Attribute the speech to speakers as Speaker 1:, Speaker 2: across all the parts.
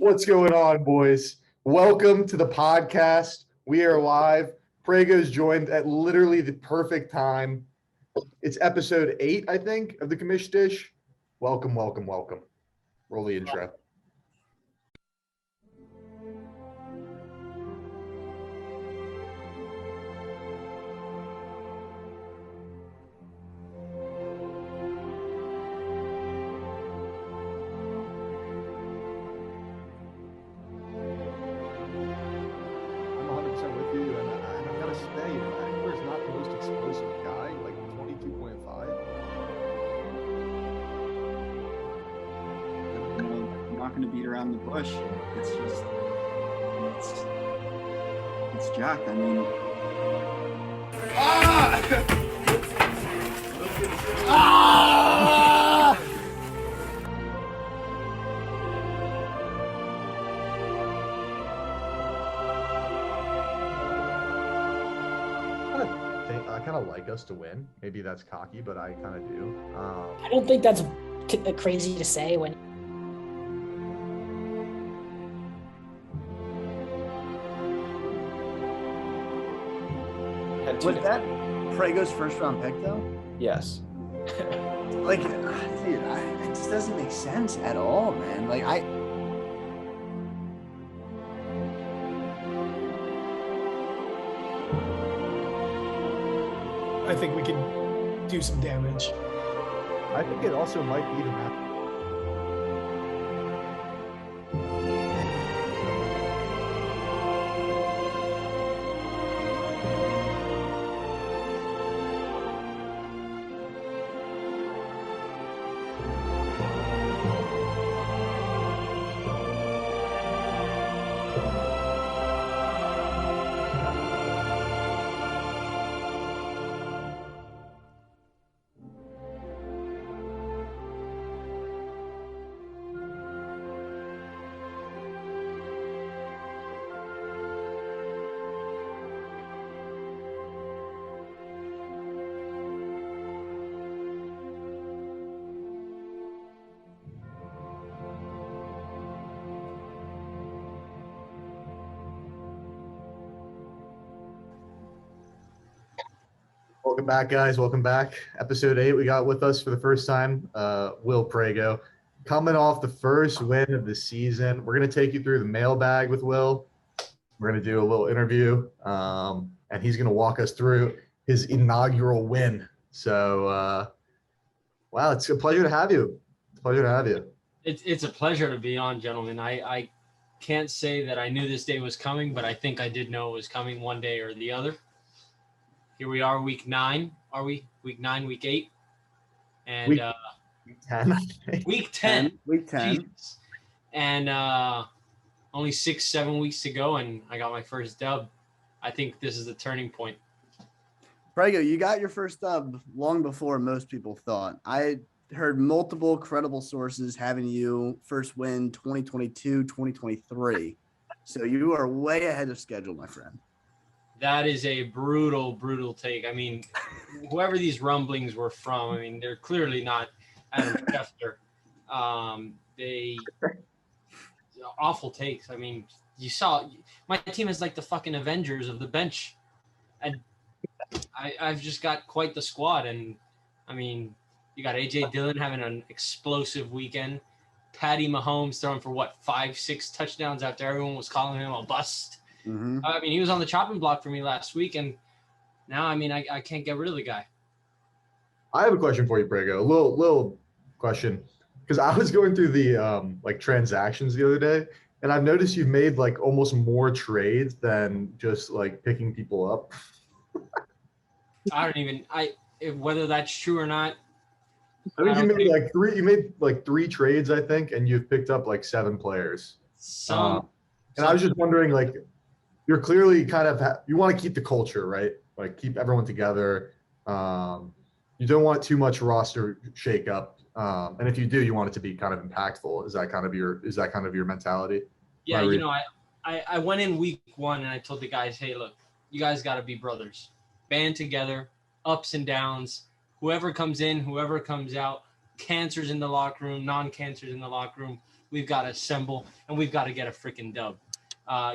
Speaker 1: What's going on, boys? Welcome to the podcast. We are live. Prego's joined at literally the perfect time. It's episode 8, I think, of the Commish Dish. Welcome. Roll the intro.
Speaker 2: Going to beat around the bush. It's just it's Jack. I mean,
Speaker 1: I kind of like us to win. Maybe that's cocky, but I kind of do.
Speaker 3: I don't think that's crazy to say when.
Speaker 2: Was that Prego's first round pick though?
Speaker 4: Yes.
Speaker 2: Like, dude, it just doesn't make sense at all, man. Like,
Speaker 5: I think we can do some damage.
Speaker 1: I think it also might be the map. Welcome back, guys. Welcome back. Episode 8, we got with us for the first time, Will Prego. Coming off the first win of the season, we're going to take you through the mailbag with Will. We're going to do a little interview, and he's going to walk us through his inaugural win. So, wow, it's a pleasure to have you.
Speaker 4: It's a pleasure to be on, gentlemen. I can't say that I knew this day was coming, but I think I did know it was coming one day or the other. Here we are, week 9. Are we? Week 9, week 8? And
Speaker 1: week 10.
Speaker 4: Week 10.
Speaker 2: Week 10.
Speaker 4: Jesus. And only 6-7 weeks to go, and I got my first dub. I think this is the turning point.
Speaker 2: Prego, you got your first dub long before most people thought. I heard multiple credible sources having you first win 2022, 2023. So you are way ahead of schedule, my friend.
Speaker 4: That is a brutal take. I mean, whoever these rumblings were from, I mean, they're clearly not Adam Schefter. They awful takes. I mean, you saw my team is like the fucking Avengers of the bench, and I've just got quite the squad. And I mean, you got AJ Dillon having an explosive weekend. Patty Mahomes throwing for 5-6 touchdowns after everyone was calling him a bust.
Speaker 2: Mm-hmm.
Speaker 4: I mean, he was on the chopping block for me last week, and now, I mean, I can't get rid of the guy.
Speaker 1: I have a question for you, Prego. A little question, because I was going through the transactions the other day, and I've noticed you've made like almost more trades than just like picking people up.
Speaker 4: Whether that's true or not.
Speaker 1: I think you made like three trades, I think, and you've picked up like 7 players. And I was just wondering, like, you're clearly kind of you want to keep the culture, right? Like, keep everyone together. You don't want too much roster shakeup, and if you do, you want it to be kind of impactful. Is that kind of your mentality?
Speaker 4: Yeah, you know, I went in week 1 and I told the guys, hey, look, you guys got to be brothers, band together, ups and downs. Whoever comes in, whoever comes out, cancers in the locker room, non-cancers in the locker room. we've got to assemble, and we've got to get a freaking dub.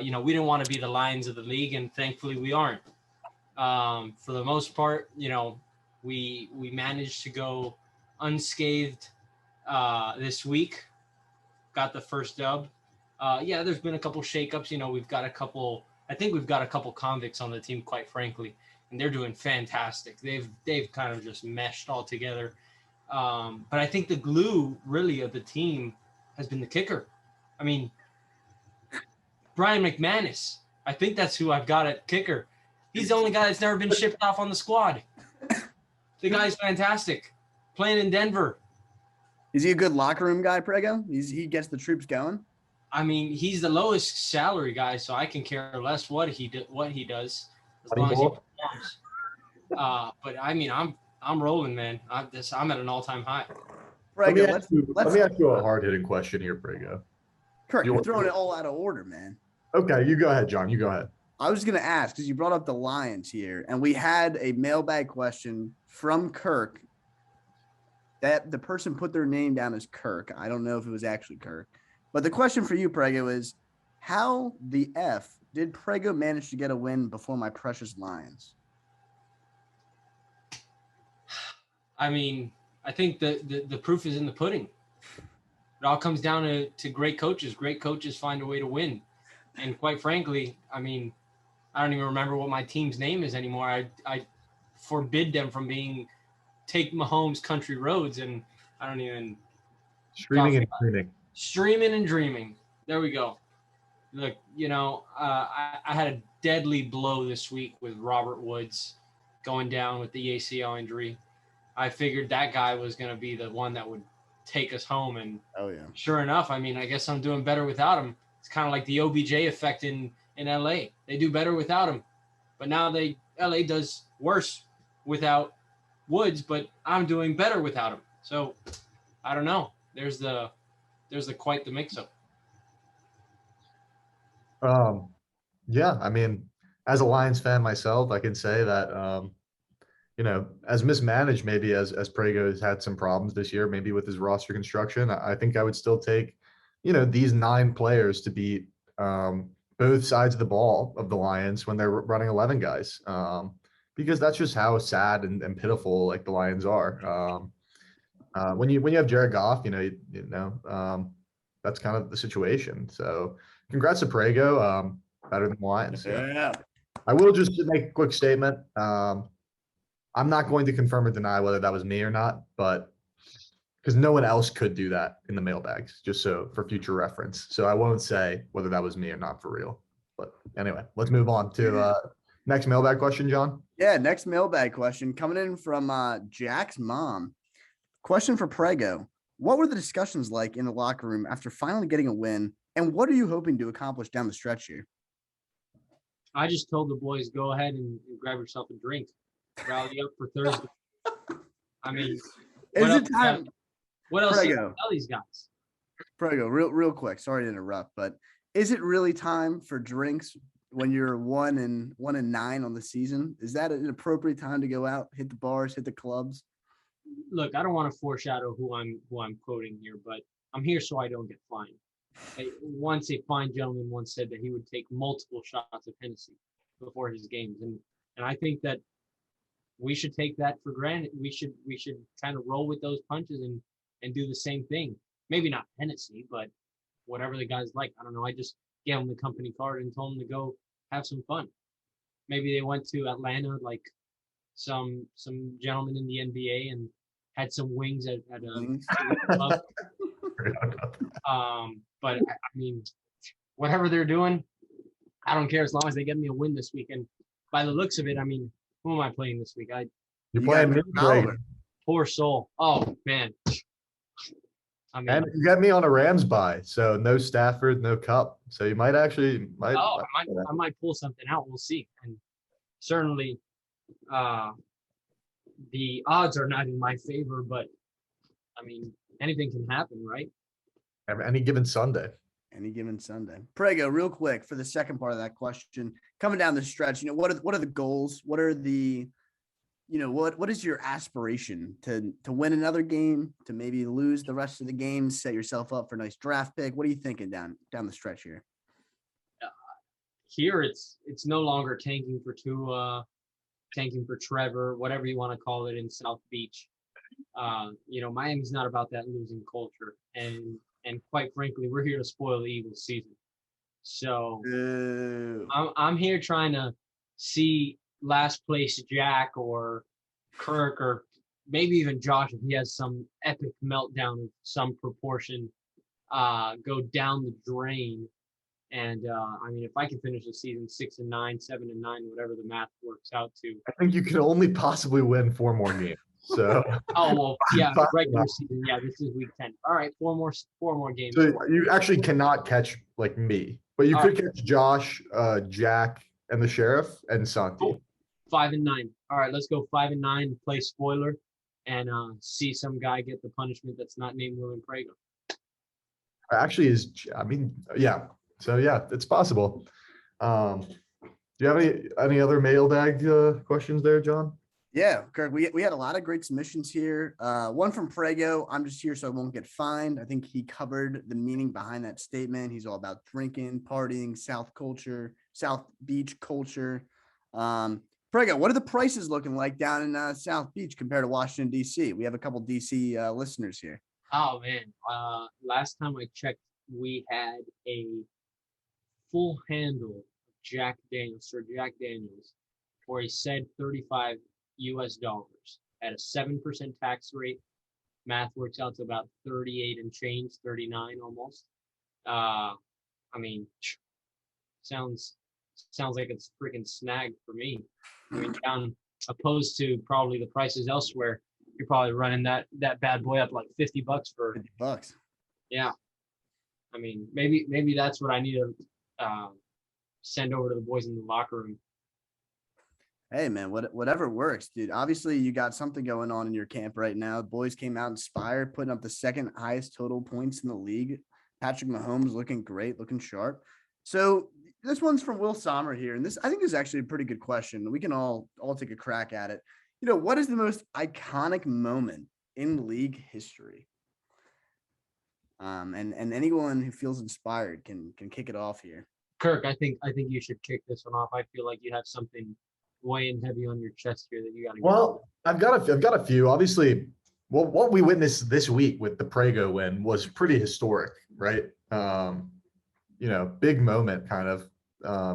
Speaker 4: You know, we didn't want to be the Lions of the league, and thankfully we aren't. For the most part, you know, we managed to go unscathed this week. Got the first dub. Yeah, there's been a couple shakeups. You know, I think we've got a couple convicts on the team, quite frankly, and they're doing fantastic. They've kind of just meshed all together. But I think the glue really of the team has been the kicker. I mean, Brian McManus. I think that's who I've got at kicker. He's the only guy that's never been shipped off on the squad. The guy's fantastic. Playing in Denver.
Speaker 2: Is he a good locker room guy, Prego? He gets the troops going.
Speaker 4: I mean, he's the lowest salary guy, so I can care less what he does as long as he performs. But I mean, I'm rolling, man. I'm at an all-time high.
Speaker 2: Prego,
Speaker 1: let me ask you a hard-hitting question here, Prego.
Speaker 2: Kurt, you're throwing it all out of order, man.
Speaker 1: Okay, you go ahead, John. You go ahead.
Speaker 2: I was going to ask, because you brought up the Lions here, and we had a mailbag question from Kirk that the person put their name down as Kirk. I don't know if it was actually Kirk. But the question for you, Prego, is how the F did Prego manage to get a win before my precious Lions?
Speaker 4: I mean, I think the proof is in the pudding. It all comes down to great coaches. Great coaches find a way to win. And quite frankly, I mean, I don't even remember what my team's name is anymore. I forbid them from take Mahomes country roads, and I don't even
Speaker 1: Streaming and dreaming.
Speaker 4: There we go. Look, you know, I had a deadly blow this week with Robert Woods going down with the ACL injury. I figured that guy was going to be the one that would take us home, and sure enough, I mean, I guess I'm doing better without him. It's kind of like the OBJ effect in LA. They do better without him, but now LA does worse without Woods, but I'm doing better without him. So I don't know. There's quite the mix-up.
Speaker 1: Yeah, I mean, as a Lions fan myself, I can say that you know, as mismanaged maybe as Prego has had some problems this year, maybe with his roster construction, I think I would still take, you know, these 9 players to beat both sides of the ball of the Lions when they're running 11 guys, because that's just how sad and pitiful like the Lions are. When you have Jared Goff, you know, that's kind of the situation. So congrats to Prego, better than the Lions. Yeah. I will just make a quick statement. I'm not going to confirm or deny whether that was me or not, but because no one else could do that in the mailbags, just so for future reference. So I won't say whether that was me or not for real. But anyway, let's move on to next mailbag question, John.
Speaker 2: Yeah, next mailbag question coming in from Jack's mom. Question for Prego. What were the discussions like in the locker room after finally getting a win, and what are you hoping to accomplish down the stretch here?
Speaker 4: I just told the boys, go ahead and grab yourself a drink. Rally up for Thursday. I mean,
Speaker 2: Is it time?
Speaker 4: What else do you
Speaker 2: Prego,
Speaker 4: tell these guys?
Speaker 2: Prego, real quick. Sorry to interrupt, but is it really time for drinks when you're 1-9 on the season? Is that an appropriate time to go out, hit the bars, hit the clubs?
Speaker 4: Look, I don't want to foreshadow who I'm quoting here, but I'm here so I don't get fined. Once a fine gentleman once said that he would take multiple shots of Hennessy before his games, and I think that we should take that for granted. We should kind of roll with those punches and do the same thing. Maybe not Hennessy, but whatever the guys like. I don't know. I just gave them the company card and told them to go have some fun. Maybe they went to Atlanta like some gentleman in the NBA and had some wings at a club. But I mean, whatever they're doing, I don't care as long as they get me a win this week. And by the looks of it, I mean, who am I playing this week?
Speaker 1: You're playing me,
Speaker 4: poor soul. Oh man. I mean,
Speaker 1: and you got me on a Rams bye, so no Stafford, no Cup. So you might actually
Speaker 4: I might pull something out. We'll see. And certainly, the odds are not in my favor, but I mean, anything can happen, right?
Speaker 1: Any given Sunday.
Speaker 2: Any given Sunday. Prego, real quick for the second part of that question, coming down the stretch, you know, what are the goals? What are the what is your aspiration to win another game, to maybe lose the rest of the games, set yourself up for a nice draft pick? What are you thinking down the stretch here?
Speaker 4: Here, it's no longer tanking for Tua, tanking for Trevor, whatever you want to call it in South Beach. Miami's not about that losing culture, and quite frankly, we're here to spoil the Eagles' season. So I'm here trying to see last place Jack or Kirk or maybe even Josh, if he has some epic meltdown of some proportion, go down the drain. And if I can finish the season 6-9, 7-9, whatever the math works out to.
Speaker 1: I think you can only possibly win 4 more games. So.
Speaker 4: Regular season. Yeah, this is week 10. All right, four more games.
Speaker 1: So you actually cannot catch like me, but you could catch Josh, Jack, and the Sheriff and Santi.
Speaker 4: Oh, 5-9. All right, let's go 5-9. Play spoiler, and see some guy get the punishment that's not named William Prego.
Speaker 1: Actually, yeah. So yeah, it's possible. Do you have any other mailbag questions there, John?
Speaker 2: Yeah, Kirk, we had a lot of great submissions here. One from Prego. I'm just here so I won't get fined. I think he covered the meaning behind that statement. He's all about drinking, partying, South Beach culture. Prego, what are the prices looking like down in South Beach compared to Washington, D.C.? We have a couple D.C. Listeners here.
Speaker 4: Oh, man. Last time I checked, we had a full handle of Jack Daniels, or he said $35 at a 7% tax rate. Math works out to about 38 and change, 39 almost. Sounds like it's freaking snagged for me. Down opposed to probably the prices elsewhere, you're probably running that bad boy up like $50 for
Speaker 2: $50.
Speaker 4: Yeah. Maybe that's what I need to send over to the boys in the locker room.
Speaker 2: Hey man, whatever works, dude. Obviously, you got something going on in your camp right now. The boys came out inspired, putting up the second highest total points in the league. Patrick Mahomes looking great, looking sharp. So this one's from Will Sommer here, and this I think is actually a pretty good question. We can all take a crack at it. What is the most iconic moment in league history? And anyone who feels inspired can kick it off here.
Speaker 4: Kirk, I think you should kick this one off. I feel like you have something weighing heavy on your chest here that you got to.
Speaker 1: Well, I've got a few. Obviously, what we witnessed this week with the Prego win was pretty historic, right? Big moment kind of,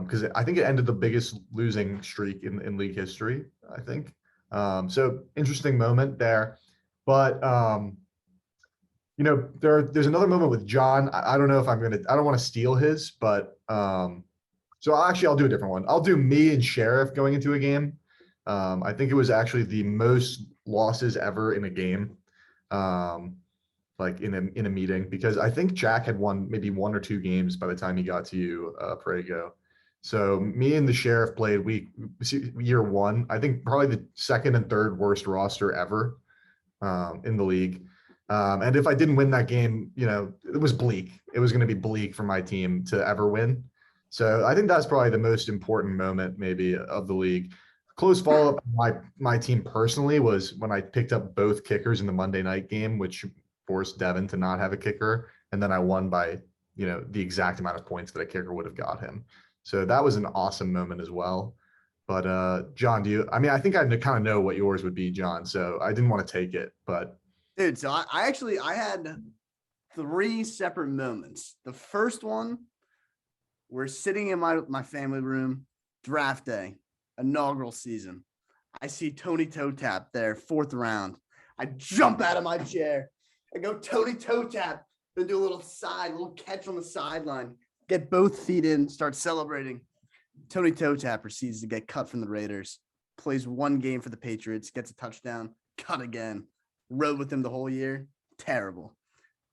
Speaker 1: because I think it ended the biggest losing streak in league history, I think. So interesting moment there, but there's another moment with John. I don't know if I don't want to steal his, but so I'll do a different one. I'll do me and Sheriff going into a game. I think it was actually the most losses ever in a game, like in a meeting, because I think Jack had won maybe 1 or 2 games by the time he got to you, Prego. So me and the Sheriff played year 1. I think probably the second and third worst roster ever in the league. And if I didn't win that game, it was bleak. It was going to be bleak for my team to ever win. So I think that's probably the most important moment maybe of the league. Close follow-up my team personally was when I picked up both kickers in the Monday night game, which forced Devin to not have a kicker. And then I won by, the exact amount of points that a kicker would have got him. So that was an awesome moment as well. But John, I think I kind of know what yours would be, John. So I didn't want to take it, but.
Speaker 2: Dude, so I had 3 separate moments. The first one, we're sitting in my family room, draft day, inaugural season. I see Tony Toe Tap there, 4th round. I jump out of my chair. I go Tony Toe Tap, then do a little catch on the sideline, get both feet in, start celebrating. Tony Toe Tap proceeds to get cut from the Raiders, plays 1 game for the Patriots, gets a touchdown, cut again. Rode with him the whole year. Terrible.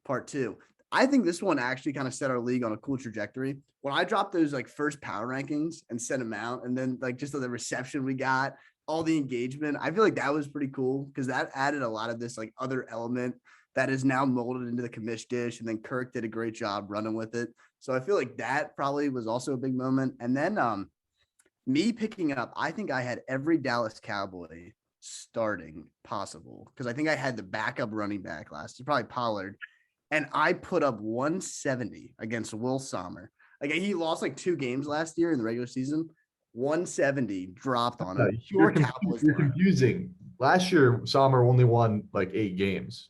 Speaker 2: Part 2. I think this one actually kind of set our league on a cool trajectory. When I dropped those first power rankings and sent them out, and then just the reception we got, all the engagement, I feel like that was pretty cool because that added a lot of this other element that is now molded into the Commish Dish. And then Kirk did a great job running with it. So I feel like that probably was also a big moment. And then me picking up, I think I had every Dallas Cowboy starting possible because I think I had the backup running back last year, probably Pollard, and I put up 170 against Will Sommer. Like he lost like 2 games last year in the regular season. 170 dropped on him.
Speaker 1: You're,
Speaker 2: Pure Cowboys
Speaker 1: you're
Speaker 2: lineup.
Speaker 1: confusing. Last year, Sommer only won like 8 games.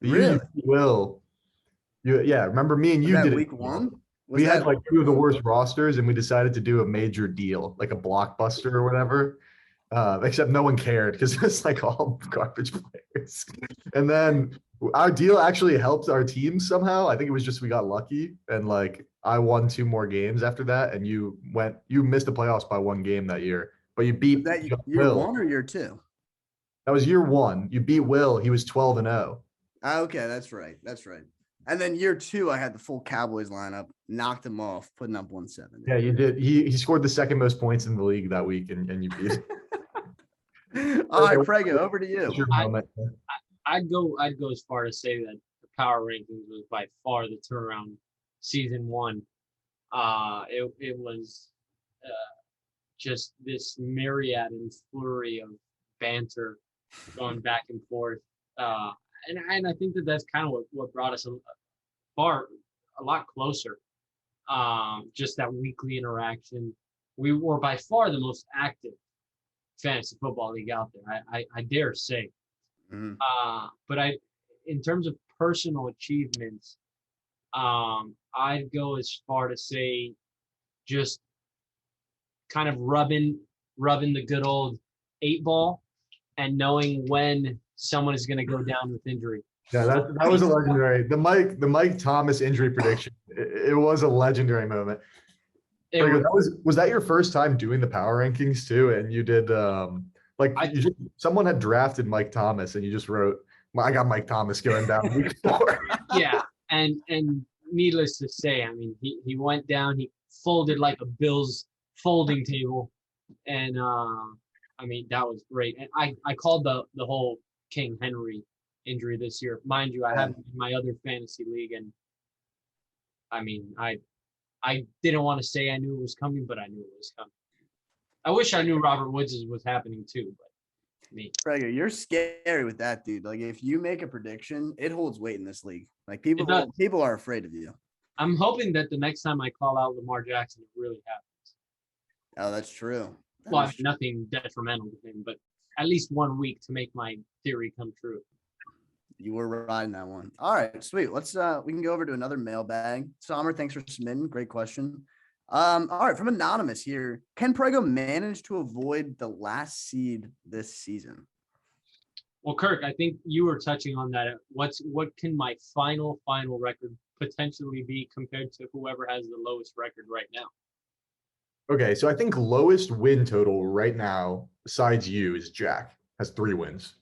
Speaker 1: The year
Speaker 2: Really?
Speaker 1: you beat Will, yeah, remember me and
Speaker 2: Was
Speaker 1: you
Speaker 2: that
Speaker 1: did
Speaker 2: week
Speaker 1: it.
Speaker 2: 1?
Speaker 1: We had like 2 of the worst rosters, and we decided to do a major deal, like a blockbuster or whatever. Except no one cared because it's like all garbage players. And then our deal actually helped our team somehow. I think it was just we got lucky, and like I won 2 more games after that, and you missed the playoffs by 1 game that year, but you beat
Speaker 2: Was that year
Speaker 1: Will.
Speaker 2: 1 or year 2?
Speaker 1: That was year 1. You beat Will. He was 12-0.
Speaker 2: Okay, that's right. That's right. And then year 2, I had the full Cowboys lineup, knocked him off, putting up 170.
Speaker 1: Yeah, you did. He scored the 2nd most points in the league that week, and you beat.
Speaker 2: All right, Prego, over to you.
Speaker 4: I'd go as far to say that the power rankings was by far the turnaround season 1. It was just this myriad and flurry of banter going back and forth. And I think that's kind of what brought us a lot closer. Just that weekly interaction. We were by far the most active fantasy football league out there. I dare say.
Speaker 2: Mhm.
Speaker 4: But in terms of personal achievements, I'd go as far to say just kind of rubbing the good old 8 ball and knowing when someone is going to go down with injury.
Speaker 1: Yeah, that was a legendary. The Mike Thomas injury prediction. It was a legendary moment. Was that your first time doing the power rankings too? And you did someone had drafted Mike Thomas, and you just wrote, "I got Mike Thomas going down week 4."
Speaker 4: Yeah, and needless to say, I mean, he went down. He folded like a Bills folding table, and I mean that was great. And I called the whole King Henry injury this year. Mind you, I have him in my other fantasy league, and I mean, I didn't want to say I knew it was coming, but I knew it was coming. I wish I knew Robert Woods was happening too, but me.
Speaker 2: Prego, you're scary with that, dude. Like if you make a prediction, it holds weight in this league. Like people are afraid of you.
Speaker 4: I'm hoping that the next time I call out Lamar Jackson, it really happens.
Speaker 2: Oh, that's true.
Speaker 4: Well, I mean, nothing detrimental to him, but at least 1 week to make my theory come true.
Speaker 2: You were riding that one. All right, sweet. Let's we can go over to another mailbag. Sommer, thanks for submitting. Great question. All right, from Anonymous here. Can Prego manage to avoid the last seed this season?
Speaker 4: Well, Kirk, I think you were touching on that. What can my final record potentially be compared to whoever has the lowest record right now?
Speaker 1: Okay, so I think lowest win total right now, besides you, is Jack, has 3 wins.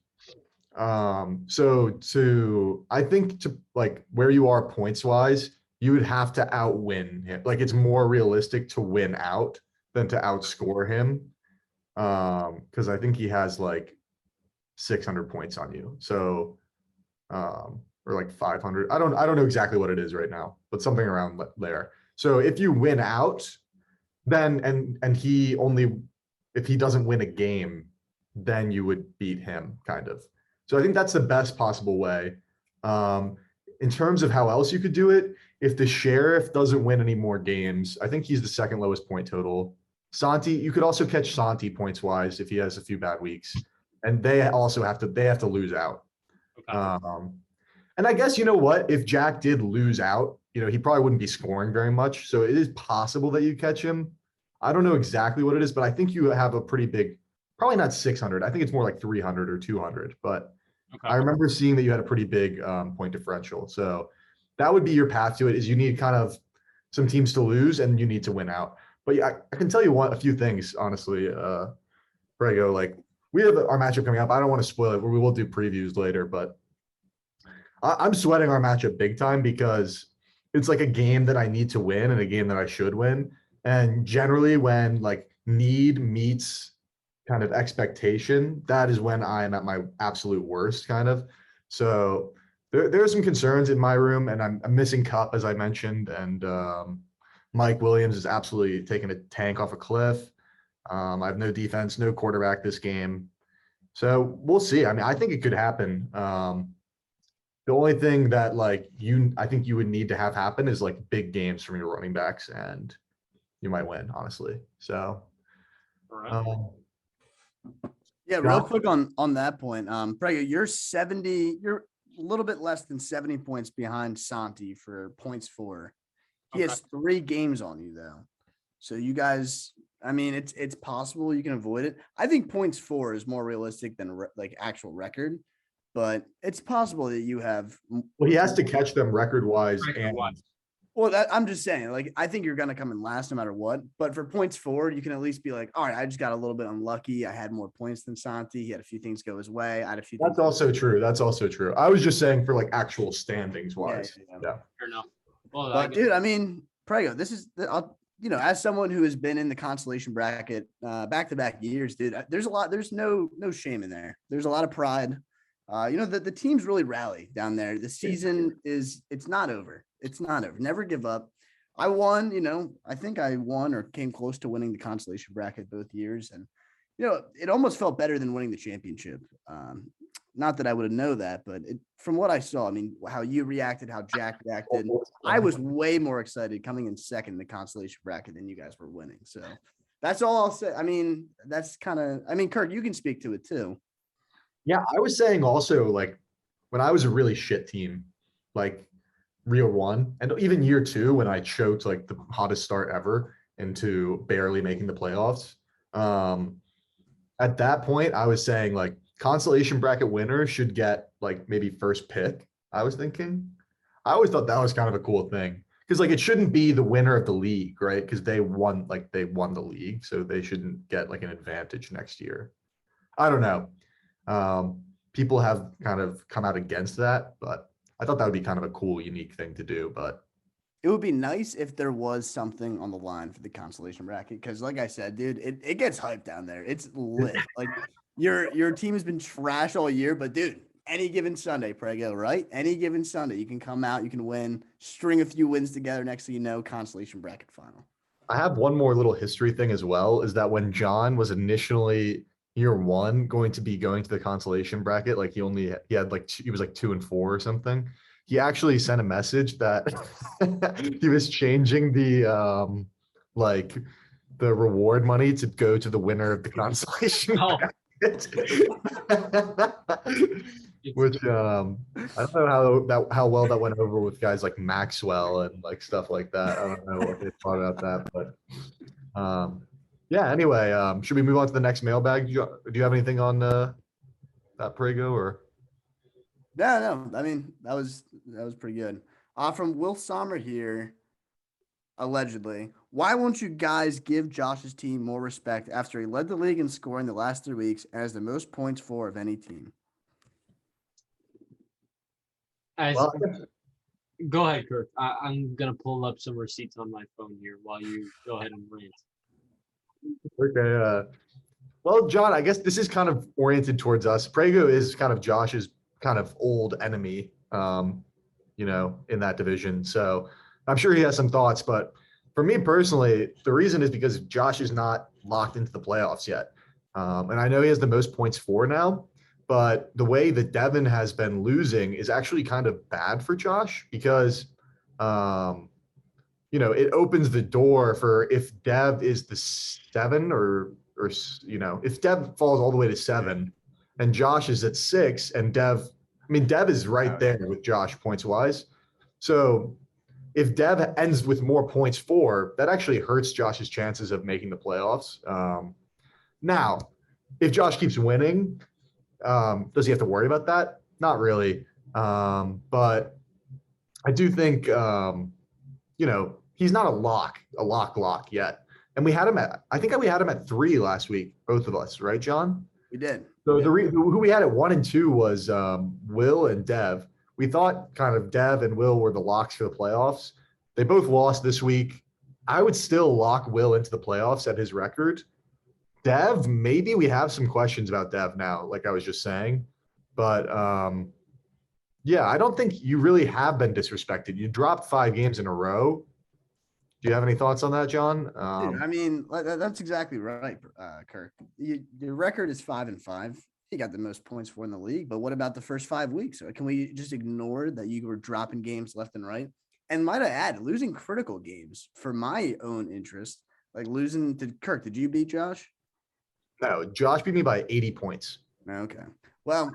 Speaker 1: So I think to like where you are points wise, you would have to outwin him. Like it's more realistic to win out than to outscore him. Because I think he has like 600 points on you. So or like 500. I don't know exactly what it is right now, but something around there. So if you win out, then and he only if he doesn't win a game, then you would beat him kind of. So I think that's the best possible way. In terms of how else you could do it, if the Sheriff doesn't win any more games, I think he's the 2nd lowest point total. Santi, you could also catch Santi points wise if he has a few bad weeks, and they also have to lose out. Okay. And I guess you know what, if Jack did lose out, he probably wouldn't be scoring very much. So it is possible that you catch him. I don't know exactly what it is, but I think you have a pretty big, probably not 600. I think it's more like 300 or 200, but okay. I remember seeing that you had a pretty big point differential. So that would be your path to it, is you need kind of some teams to lose and you need to win out. But yeah, I can tell you a few things, honestly, Prego, like we have our matchup coming up. I don't want to spoil it. We will do previews later, but I'm sweating our matchup big time because it's like a game that I need to win and a game that I should win. And generally when like need meets kind of expectation, that is when I am at my absolute worst kind of. So there are some concerns in my room, and I'm missing Cup, as I mentioned, and Mike Williams is absolutely taking a tank off a cliff. I have no defense, no quarterback this game. So we'll see. I mean, I think it could happen. The only thing that I think you would need to have happen is like big games from your running backs, and you might win, honestly. So,
Speaker 4: All right.
Speaker 2: Yeah,
Speaker 1: Yeah.
Speaker 2: real quick on that point. Prego, you're a little bit less than 70 points behind Santi for points for. He has 3 games on you though. So you guys, I mean, it's possible you can avoid it. I think points for is more realistic than like actual record, but it's possible that you have.
Speaker 1: Well, he has to catch them record-wise, and
Speaker 4: Record-wise.
Speaker 2: Well, I'm just saying, like, I think you're gonna come in last no matter what. But for points forward, you can at least be like, all right, I just got a little bit unlucky. I had more points than Santi. He had a few things go his way. I had a few.
Speaker 1: that's also true. That's also true. I was just saying for like actual standings wise. Yeah.
Speaker 4: Fair enough. Well,
Speaker 2: But dude, I mean, Prego, this is as someone who has been in the consolation bracket back-to-back years, dude, there's no shame in there. There's a lot of pride. The teams really rally down there. The season it's not over. It's not over. Never give up. I won, I think I won or came close to winning the consolation bracket both years. And, it almost felt better than winning the championship. Not that I would have known that, but from what I saw, I mean, how you reacted, how Jack reacted, I was way more excited coming in second in the consolation bracket than you guys were winning. So that's all I'll say. I mean, Kirk, you can speak to it too.
Speaker 1: Yeah, I was saying also, like, when I was a really shit team, like year 1 and even year 2, when I choked like the hottest start ever into barely making the playoffs. At that point, I was saying like consolation bracket winner should get like maybe first pick. I was thinking, I always thought that was kind of a cool thing because like it shouldn't be the winner of the league, right? Because they won the league, so they shouldn't get like an advantage next year. I don't know. People have kind of come out against that, but I thought that would be kind of a cool, unique thing to do. But
Speaker 2: it would be nice if there was something on the line for the consolation bracket. Cause like I said, dude, it gets hyped down there. It's lit. Like your team has been trash all year, but dude, any given Sunday, Prego, right? Any given Sunday, you can come out, you can win, string a few wins together. Next thing you know, consolation bracket final.
Speaker 1: I have one more little history thing as well, is that when John was initially year 1 going to be going to the consolation bracket, like he was like 2 and 4 or something. He actually sent a message that he was changing the the reward money to go to the winner of the consolation bracket. Which I don't know how well that went over with guys like Maxwell and like stuff like that. I don't know what they thought about that, but yeah. Anyway, should we move on to the next mailbag? Do you have anything on that Prego or?
Speaker 2: No. I mean, that was pretty good. From Will Sommer here, allegedly, why won't you guys give Josh's team more respect after he led the league in scoring the last 3 weeks and has the most points for of any team?
Speaker 4: Go ahead, Kirk. I'm gonna pull up some receipts on my phone here while you go ahead and rant.
Speaker 1: Okay. Well, John, I guess this is kind of oriented towards us. Prego is kind of Josh's kind of old enemy, in that division. So I'm sure he has some thoughts, but for me personally, the reason is because Josh is not locked into the playoffs yet. And I know he has the most points for now, but the way that Devin has been losing is actually kind of bad for Josh because, it opens the door for if Dev is the 7 or if Dev falls all the way to 7 and Josh is at 6 and Dev is right there with Josh points wise. So if Dev ends with more points for, that actually hurts Josh's chances of making the playoffs. Now, if Josh keeps winning, does he have to worry about that? Not really. But I do think, he's not a lock yet. And we had him at 3 last week, both of us, right, John?
Speaker 2: We did.
Speaker 1: So who we had at 1 and 2 was Will and Dev. We thought kind of Dev and Will were the locks for the playoffs. They both lost this week. I would still lock Will into the playoffs at his record. Dev, maybe we have some questions about Dev now, like I was just saying. But yeah, I don't think you really have been disrespected. You dropped 5 games in a row. Do you have any thoughts on that, John?
Speaker 2: Dude, I mean, that's exactly right, Kirk. Your record is 5-5. he got the most points for in the league, but what about the first 5 weeks? Can we just ignore that you were dropping games left and right? And might I add, losing critical games for my own interest, like losing to Kirk. Did you beat Josh?
Speaker 1: No, Josh beat me by 80 points.
Speaker 2: Okay. Well,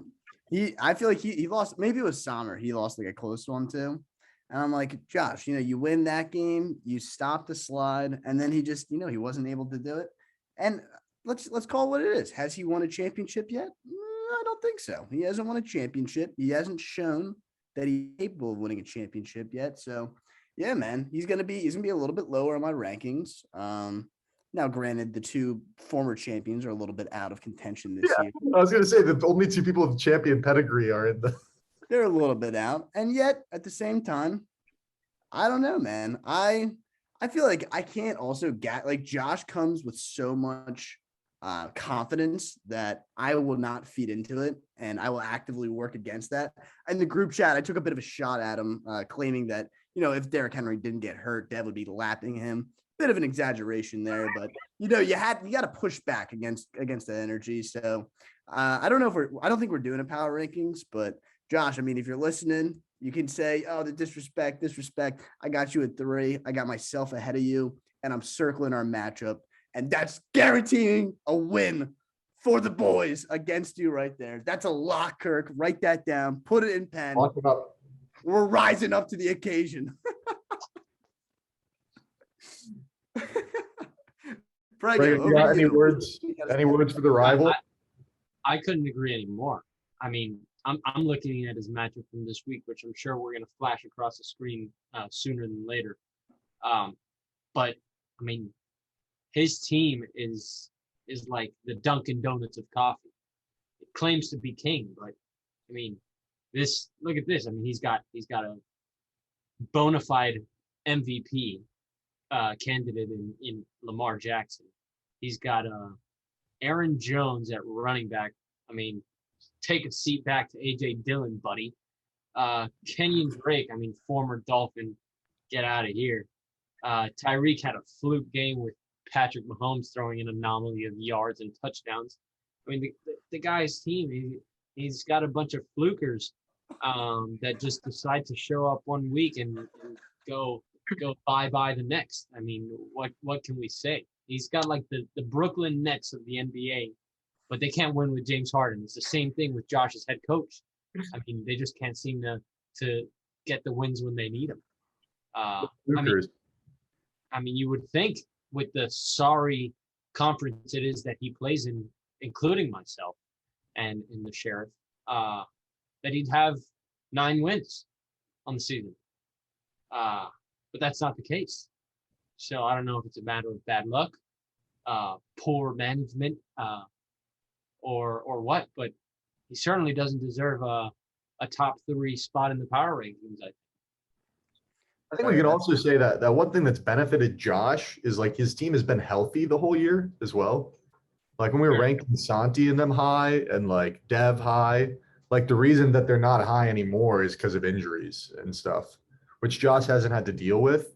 Speaker 2: I feel like he lost. Maybe it was Sommer. He lost like a close one too. And I'm like, Josh, you win that game, you stop the slide, and then he just, he wasn't able to do it. And let's call it what it is. Has he won a championship yet? I don't think so. He hasn't won a championship. He hasn't shown that he's capable of winning a championship yet. So yeah, man, he's gonna be a little bit lower on my rankings. Now, granted, the two former champions are a little bit out of contention this year.
Speaker 1: I was gonna say the only two people with champion pedigree are in the.
Speaker 2: They're a little bit out, and yet at the same time, I don't know, man. I feel like I can't also get like Josh comes with so much confidence that I will not feed into it, and I will actively work against that. In the group chat, I took a bit of a shot at him, claiming that if Derrick Henry didn't get hurt, Dev would be lapping him. Bit of an exaggeration there, but you got to push back against the energy. So I don't think we're doing a power rankings, but Josh, I mean, if you're listening, you can say, oh, the disrespect. I got you at 3. I got myself ahead of you, and I'm circling our matchup, and that's guaranteeing a win for the boys against you right there. That's a lock, Kirk. Write that down. Put it in pen. We're rising up to the occasion.
Speaker 1: Prego, you got any words? Any words for the rival?
Speaker 4: I couldn't agree anymore. I mean, I'm looking at his matchup from this week, which I'm sure we're going to flash across the screen sooner than later. But I mean, his team is like the Dunkin' Donuts of coffee. It claims to be king, but I mean, look at this. I mean, he's got a bona fide MVP candidate in Lamar Jackson. He's got Aaron Jones at running back. I mean, take a seat back to AJ Dillon, buddy. Kenyon Drake, I mean, former Dolphin, get out of here. Tyreek had a fluke game with Patrick Mahomes throwing an anomaly of yards and touchdowns. I mean, the guy's team, he's got a bunch of flukers that just decide to show up one week and go bye the next. I mean, what can we say? He's got like the Brooklyn Nets of the NBA, but they can't win with James Harden. It's the same thing with Josh's head coach. I mean, they just can't seem to get the wins when they need them. I mean, you would think with the sorry conference it is that he plays in, including myself and in the Sheriff, that he'd have 9 wins on the season. But that's not the case. So I don't know if it's a matter of bad luck, poor management, or what, but he certainly doesn't deserve a top 3 spot in the power rankings.
Speaker 1: I think we can also say that one thing that's benefited Josh is like his team has been healthy the whole year as well. Like when we were ranking Santi and them high and like Dev high, like the reason that they're not high anymore is because of injuries and stuff, which Josh hasn't had to deal with.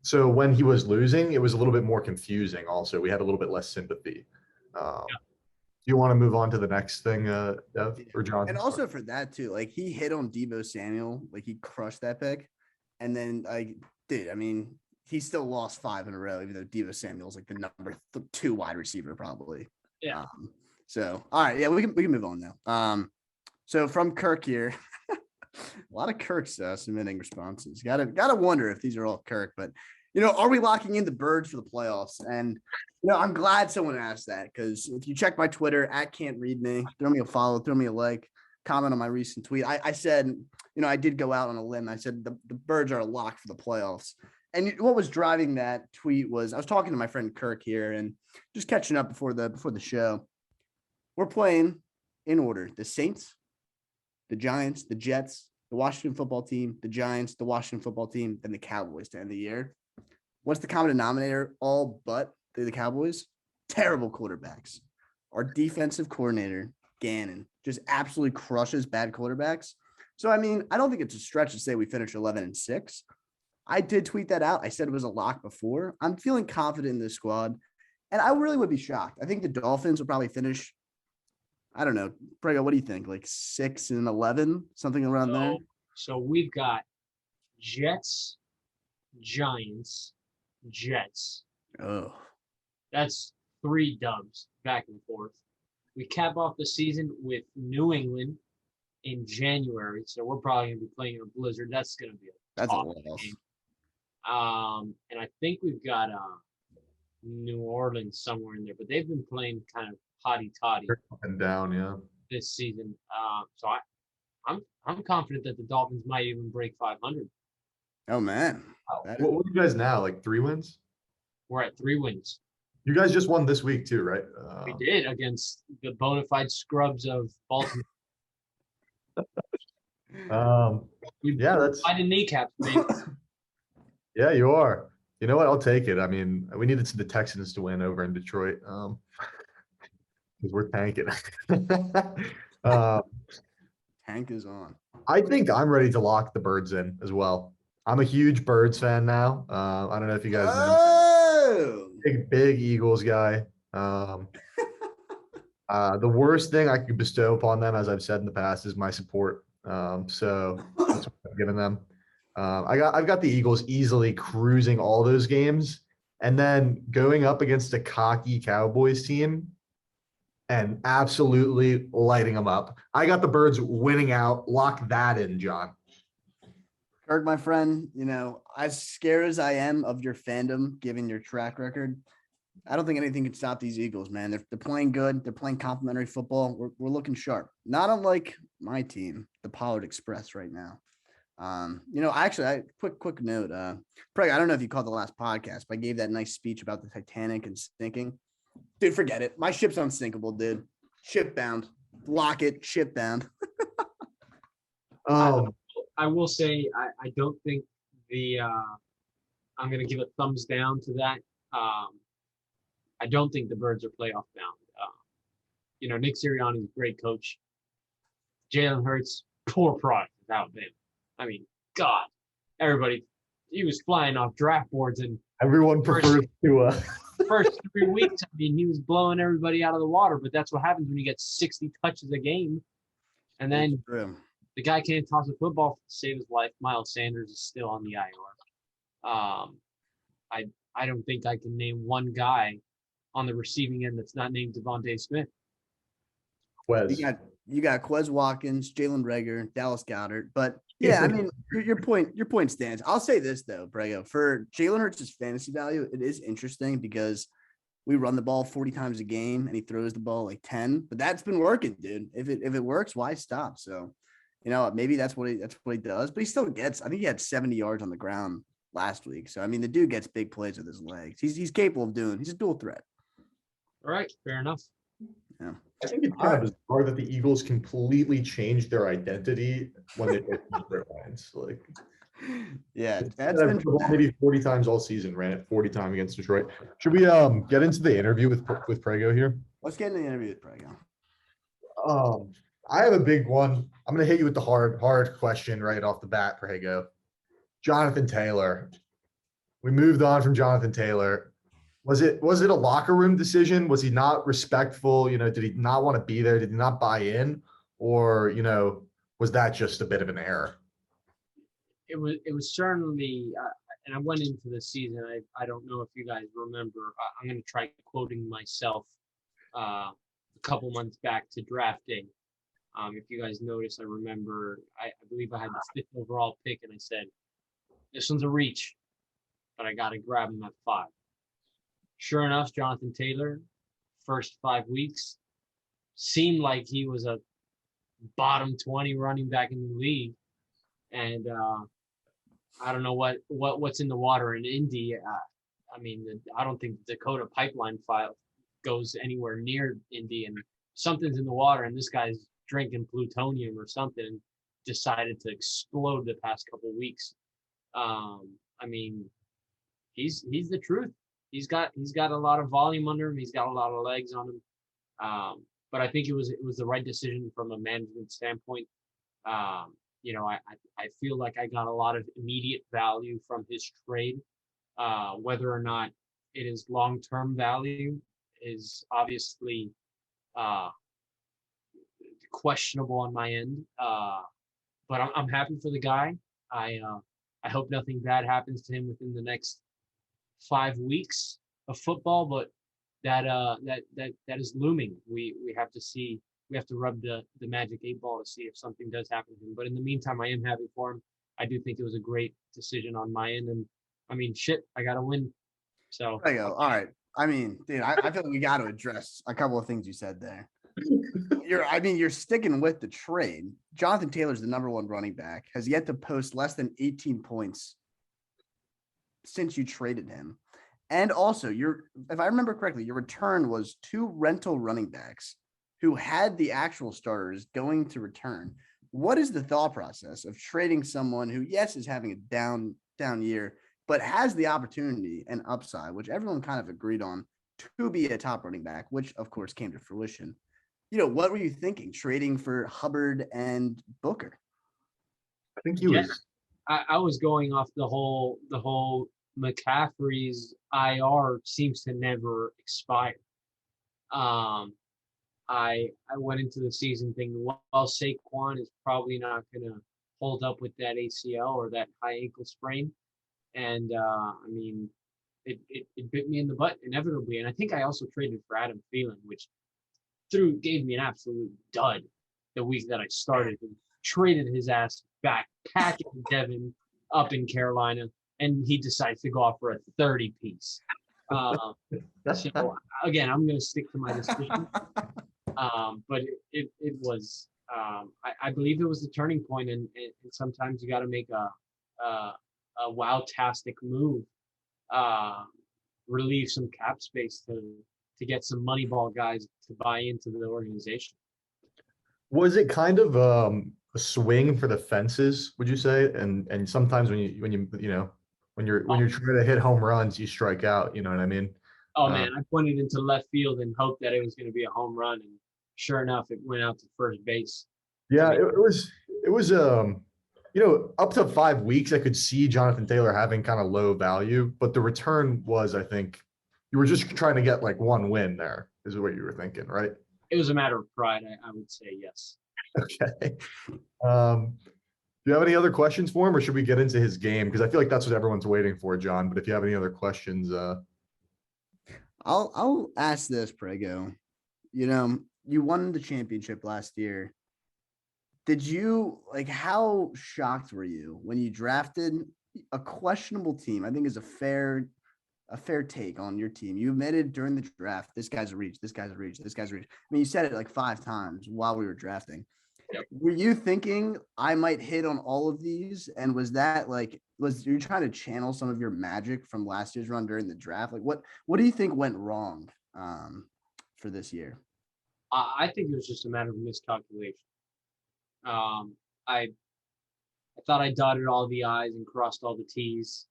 Speaker 1: So when he was losing, it was a little bit more confusing. Also, we had a little bit less sympathy. Do you want to move on to the next thing, Dev or John?
Speaker 2: And also for that too, like he hit on Deebo Samuel, like he crushed that pick, and then like, dude, I mean, he still lost 5 in a row, even though Deebo Samuel's like the number 2 wide receiver probably.
Speaker 4: Yeah.
Speaker 2: So all right, yeah, we can move on now. So from Kirk here, a lot of Kirk's submitting responses. Gotta wonder if these are all Kirk, but are we locking in the Birds for the playoffs? And I'm glad someone asked that, because if you check my Twitter @can'treadme, throw me a follow, throw me a like, comment on my recent tweet. I said, I did go out on a limb. I said the Birds are a lock for the playoffs. And what was driving that tweet was I was talking to my friend Kirk here and just catching up before the show. We're playing in order: the Saints, the Giants, the Jets, the Washington football team, the Giants, the Washington football team, and the Cowboys to end the year. What's the common denominator? All but the Cowboys? Terrible quarterbacks. Our defensive coordinator, Gannon, just absolutely crushes bad quarterbacks. So, I mean, I don't think it's a stretch to say we finish 11-6. I did tweet that out. I said it was a lock before. I'm feeling confident in this squad, and I really would be shocked. I think the Dolphins will probably finish I don't know. Prego, what do you think? Like 6-11, something around there?
Speaker 4: So we've got Jets, Giants, Jets.
Speaker 2: Oh,
Speaker 4: That's 3 dubs back and forth. We cap off the season with New England in January, so we're probably gonna be playing in a blizzard. That's gonna be a
Speaker 2: that's a
Speaker 4: tough
Speaker 2: loss.
Speaker 4: game. And I think we've got New Orleans somewhere in there, but they've been playing kind of hotty toddy
Speaker 1: Up and down, yeah.
Speaker 4: this season. So I'm confident that the Dolphins might even break 500.
Speaker 2: Oh man.
Speaker 1: What are you guys now? Like 3 wins?
Speaker 4: We're at 3 wins.
Speaker 1: You guys just won this week too, right?
Speaker 4: We did against the bona fide scrubs of Baltimore.
Speaker 1: Yeah, that's
Speaker 4: By the kneecaps, man.
Speaker 1: yeah, you are. You know what? I'll take it. I mean, we needed the Texans to win over in Detroit. Because we're tanking.
Speaker 2: Tank is on.
Speaker 1: I think I'm ready to lock the Birds in as well. I'm a huge Birds fan now. I don't know if you guys know.
Speaker 2: Oh,
Speaker 1: Big Eagles guy. The worst thing I could bestow upon them, as I've said in the past, is my support. So that's what I've given them. I've got the Eagles easily cruising all those games, and then going up against a cocky Cowboys team and absolutely lighting them up. I got the Birds winning out. Lock that in, John.
Speaker 2: Kirk, my friend, as scared as I am of your fandom, given your track record, I don't think anything can stop these Eagles, man. They're playing good. They're playing complimentary football. We're looking sharp. Not unlike my team, the Pollard Express, right now. Quick note. Craig, I don't know if you caught the last podcast, but I gave that nice speech about the Titanic and sinking. Dude, forget it. My ship's unsinkable, dude. Ship bound. Lock it. Ship bound.
Speaker 4: I will say I don't think I'm going to give a thumbs down to that. I don't think the Birds are playoff bound. Nick Sirianni is a great coach. Jalen Hurts, poor product without him. I mean, God, he was flying off draft boards and
Speaker 1: everyone prefers to.
Speaker 4: First 3 weeks, I mean, he was blowing everybody out of the water, but that's what happens when you get 60 touches a game. And then the guy can't toss a football to save his life. Miles Sanders is still on the IR. I don't think I can name one guy on the receiving end that's not named Devontae Smith.
Speaker 1: Quez.
Speaker 2: You got Quez Watkins, Jalen Reagor, Dallas Goedert. But yeah, I mean, your point stands. I'll say this though, Prego, for Jalen Hurts' fantasy value, it is interesting because we run the ball 40 times a game and he throws the ball like 10. But that's been working, dude. If it works, why stop? So, maybe that's what he does. But he still gets. I think he had 70 yards on the ground last week. So I mean, the dude gets big plays with his legs. He's capable of doing. He's a dual threat.
Speaker 4: All right, fair enough.
Speaker 2: Yeah.
Speaker 1: I think it's kind of bizarre that the Eagles completely changed their identity when they played the Detroit Lions. Like,
Speaker 2: yeah, that's been
Speaker 1: maybe 40 times all season, ran it 40 times against Detroit. Should we get into the interview with Prego here?
Speaker 2: Let's get into the interview with Prego.
Speaker 1: I have a big one. I'm gonna hit you with the hard question right off the bat, Prego. Jonathan Taylor. We moved on from Jonathan Taylor. Was it a locker room decision? Was he not respectful? Did he not want to be there? Did he not buy in? Or, was that just a bit of an error?
Speaker 4: It was certainly, and I went into the season. I don't know if you guys remember. I'm going to try quoting myself a couple months back to draft day. If you guys notice, I remember, I believe I had the 5th overall pick, and I said, this one's a reach, but I got to grab him at 5. Sure enough, Jonathan Taylor, first 5 weeks, seemed like he was a bottom 20 running back in the league. And I don't know what's in the water in Indy. I don't think the Dakota pipeline file goes anywhere near Indy, and something's in the water, and this guy's drinking plutonium or something and decided to explode the past couple of weeks. He's the truth. He's got a lot of volume under him. He's got a lot of legs on him. But I think it was the right decision from a management standpoint. I feel like I got a lot of immediate value from his trade. Whether or not it is long-term value is obviously questionable on my end. But I'm happy for the guy. I hope nothing bad happens to him within the next 5 weeks of football, but that is looming. We have to see. We have to rub the magic 8 ball to see if something does happen to him. But in the meantime, I am happy for him. I do think it was a great decision on my end, and I mean, shit, I got to win. So
Speaker 2: There you go. All right. I mean, dude, I feel like we got to address a couple of things you said there. You're sticking with the trade. Jonathan Taylor's the number 1 running back, has yet to post less than 18 points since you traded him. And also, if I remember correctly, your return was 2 rental running backs who had the actual starters going to return. What is the thought process of trading someone who, yes, is having a down year, but has the opportunity and upside, which everyone kind of agreed on, to be a top running back, which of course came to fruition? What were you thinking trading for Hubbard and Booker?
Speaker 1: I think he was.
Speaker 4: I was going off the whole McCaffrey's IR seems to never expire. I went into the season thinking, well, Saquon is probably not going to hold up with that ACL or that high ankle sprain. And I mean, it bit me in the butt inevitably. And I think I also traded for Adam Thielen, which gave me an absolute dud the week that I started, and traded his ass back, packing Devin up in Carolina, and he decides to go off for a 30-piece. So again, I'm going to stick to my decision. But it was I believe it was the turning point, and sometimes you got to make a wow-tastic move, relieve some cap space to get some Moneyball guys to buy into the organization.
Speaker 1: Was it kind of a swing for the fences, would you say? And sometimes when you're trying to hit home runs, you strike out. You know what I mean?
Speaker 4: Oh man, I pointed into left field and hoped that it was going to be a home run, and sure enough, it went out to first base.
Speaker 1: Yeah, it was up to 5 weeks, I could see Jonathan Taylor having kind of low value, but the return was, I think, you were just trying to get like 1 win there, is what you were thinking, right?
Speaker 4: It was a matter of pride, I would say, yes.
Speaker 1: Okay. Do you have any other questions for him, or should we get into his game? Because I feel like that's what everyone's waiting for, John. But if you have any other questions,
Speaker 2: I'll ask this, Prego. You won the championship last year. How shocked were you when you drafted a questionable team? I think is a fair take on your team. You admitted during the draft, this guy's a reach, this guy's a reach, this guy's a reach. I mean, you said it like 5 times while we were drafting.
Speaker 4: Yep.
Speaker 2: Were you thinking I might hit on all of these? And was you trying to channel some of your magic from last year's run during the draft? Like what do you think went wrong for this year?
Speaker 4: I think it was just a matter of miscalculation. I thought I dotted all the I's and crossed all the T's,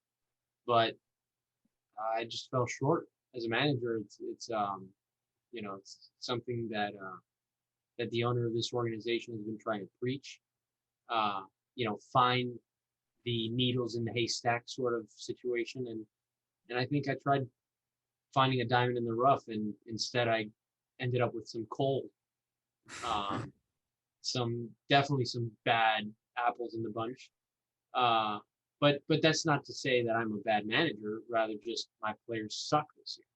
Speaker 4: but I just fell short as a manager. It's something that the owner of this organization has been trying to preach. Find the needles in the haystack sort of situation, and I think I tried finding a diamond in the rough, and instead I ended up with some coal. Definitely some bad apples in the bunch. But that's not to say that I'm a bad manager. Rather, just my players suck this year.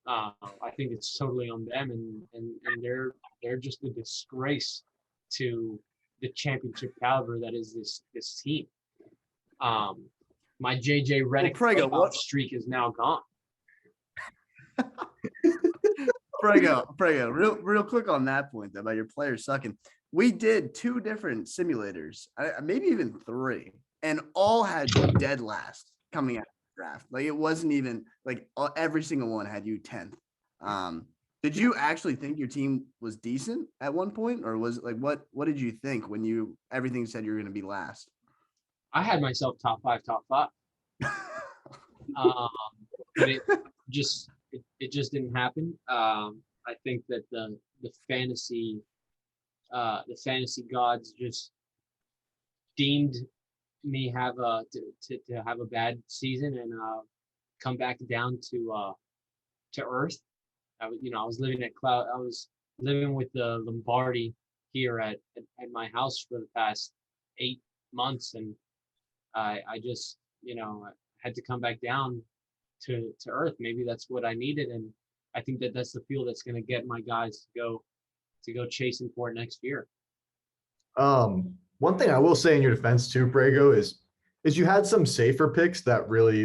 Speaker 4: I think it's totally on them, and they're just a disgrace to the championship caliber that is this team. My JJ Redick playoff streak is now gone.
Speaker 2: Prego, real quick on that point about your players sucking. We did 2 different simulators, maybe even 3, and all had you dead last coming out of the draft. Like it wasn't even like every single one had you 10th. Did you actually think your team was decent at one point, or was it like what did you think when everything said you were going to be last?
Speaker 4: I had myself top five. But it just didn't happen. I think that the fantasy gods just deemed me to have a bad season and come back down to earth. I was living at cloud. I was living with the Lombardi here at my house for the past 8 months, and I just had to come back down to earth. Maybe that's what I needed, and I think that's the fuel that's going to get my guys to go chasing for it next year.
Speaker 1: One thing I will say in your defense too, Prego, is you had some safer picks that really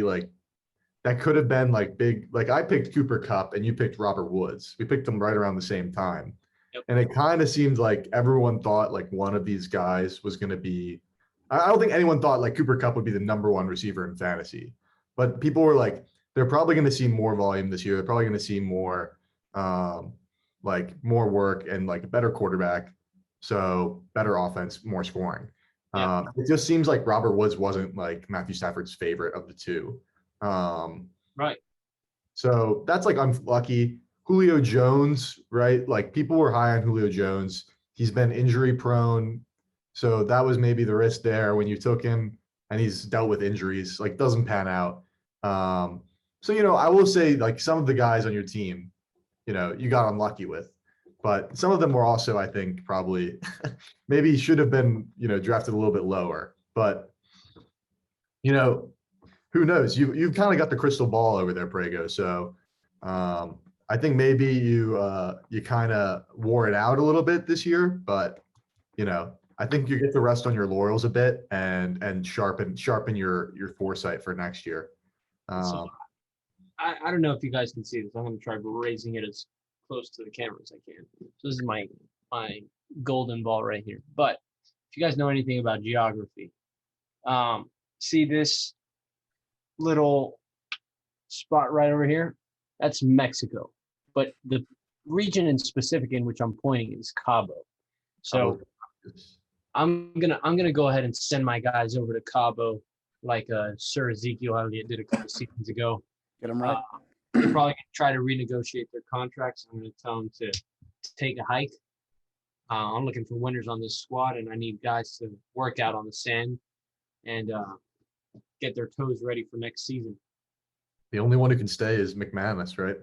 Speaker 1: that could have been like big. Like I picked Cooper Kupp and you picked Robert Woods. We picked them right around the same time.
Speaker 4: Yep.
Speaker 1: And it kind of seemed like everyone thought like one of these guys was going to be, I don't think anyone thought like Cooper Kupp would be the #1 receiver in fantasy, but people were like, they're probably going to see more volume this year. They're probably going to see more, more work and like a better quarterback. So better offense, more scoring.
Speaker 4: Yeah.
Speaker 1: It just seems like Robert Woods wasn't like Matthew Stafford's favorite of the two.
Speaker 4: Right.
Speaker 1: So that's like unlucky. Julio Jones, right? Like people were high on Julio Jones. He's been injury prone. So that was maybe the risk there when you took him, and he's dealt with injuries, like doesn't pan out. So, I will say like some of the guys on your team, you got unlucky with, but some of them were also, I think, probably maybe should have been, drafted a little bit lower, but who knows? You've kind of got the crystal ball over there, Prego. So I think maybe you kind of wore it out a little bit this year, but I think you get to rest on your laurels a bit and sharpen your foresight for next year.
Speaker 4: So I don't know if you guys can see this. I'm going to try raising it as close to the camera as I can. So this is my golden ball right here. But if you guys know anything about geography, see this little spot right over here? That's Mexico. But the region in specific in which I'm pointing is Cabo. So I'm gonna go ahead and send my guys over to Cabo like Sir Ezekiel Elliott did a couple seasons ago.
Speaker 2: Get them right.
Speaker 4: They're probably going to try to renegotiate their contracts. I'm going to tell them to take a hike. I'm looking for winners on this squad, and I need guys to work out on the sand and get their toes ready for next season.
Speaker 1: The only one who can stay is McManus, right?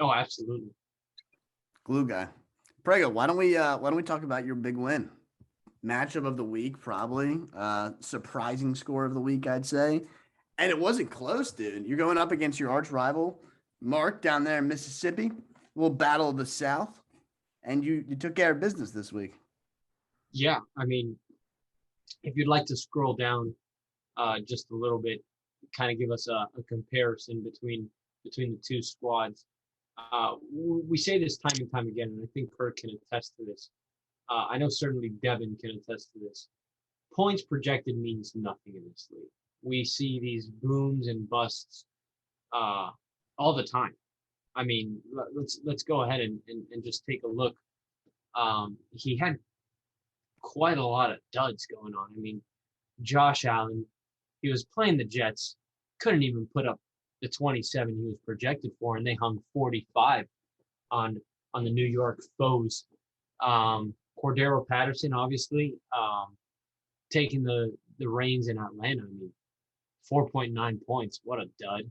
Speaker 4: Oh, absolutely.
Speaker 2: Glue guy. Prego, why don't we talk about your big win? Matchup of the week, probably. Surprising score of the week, I'd say. And it wasn't close, dude. You're going up against your arch rival, Mark, down there in Mississippi. We'll battle of the South. And you took care of business this week.
Speaker 4: Yeah, I mean, if you'd like to scroll down just a little bit, kind of give us a comparison between the two squads. We say this time and time again, and I think Kurt can attest to this. I know certainly Devin can attest to this. Points projected means nothing in this league. We see these booms and busts all the time. I mean, let's go ahead and just take a look. He had quite a lot of duds going on. I mean, Josh Allen, he was playing the Jets, couldn't even put up the 27 he was projected for, and they hung 45 on the New York foes. Cordero Patterson, obviously, taking the reins in Atlanta. I mean, 4.9 points. What a dud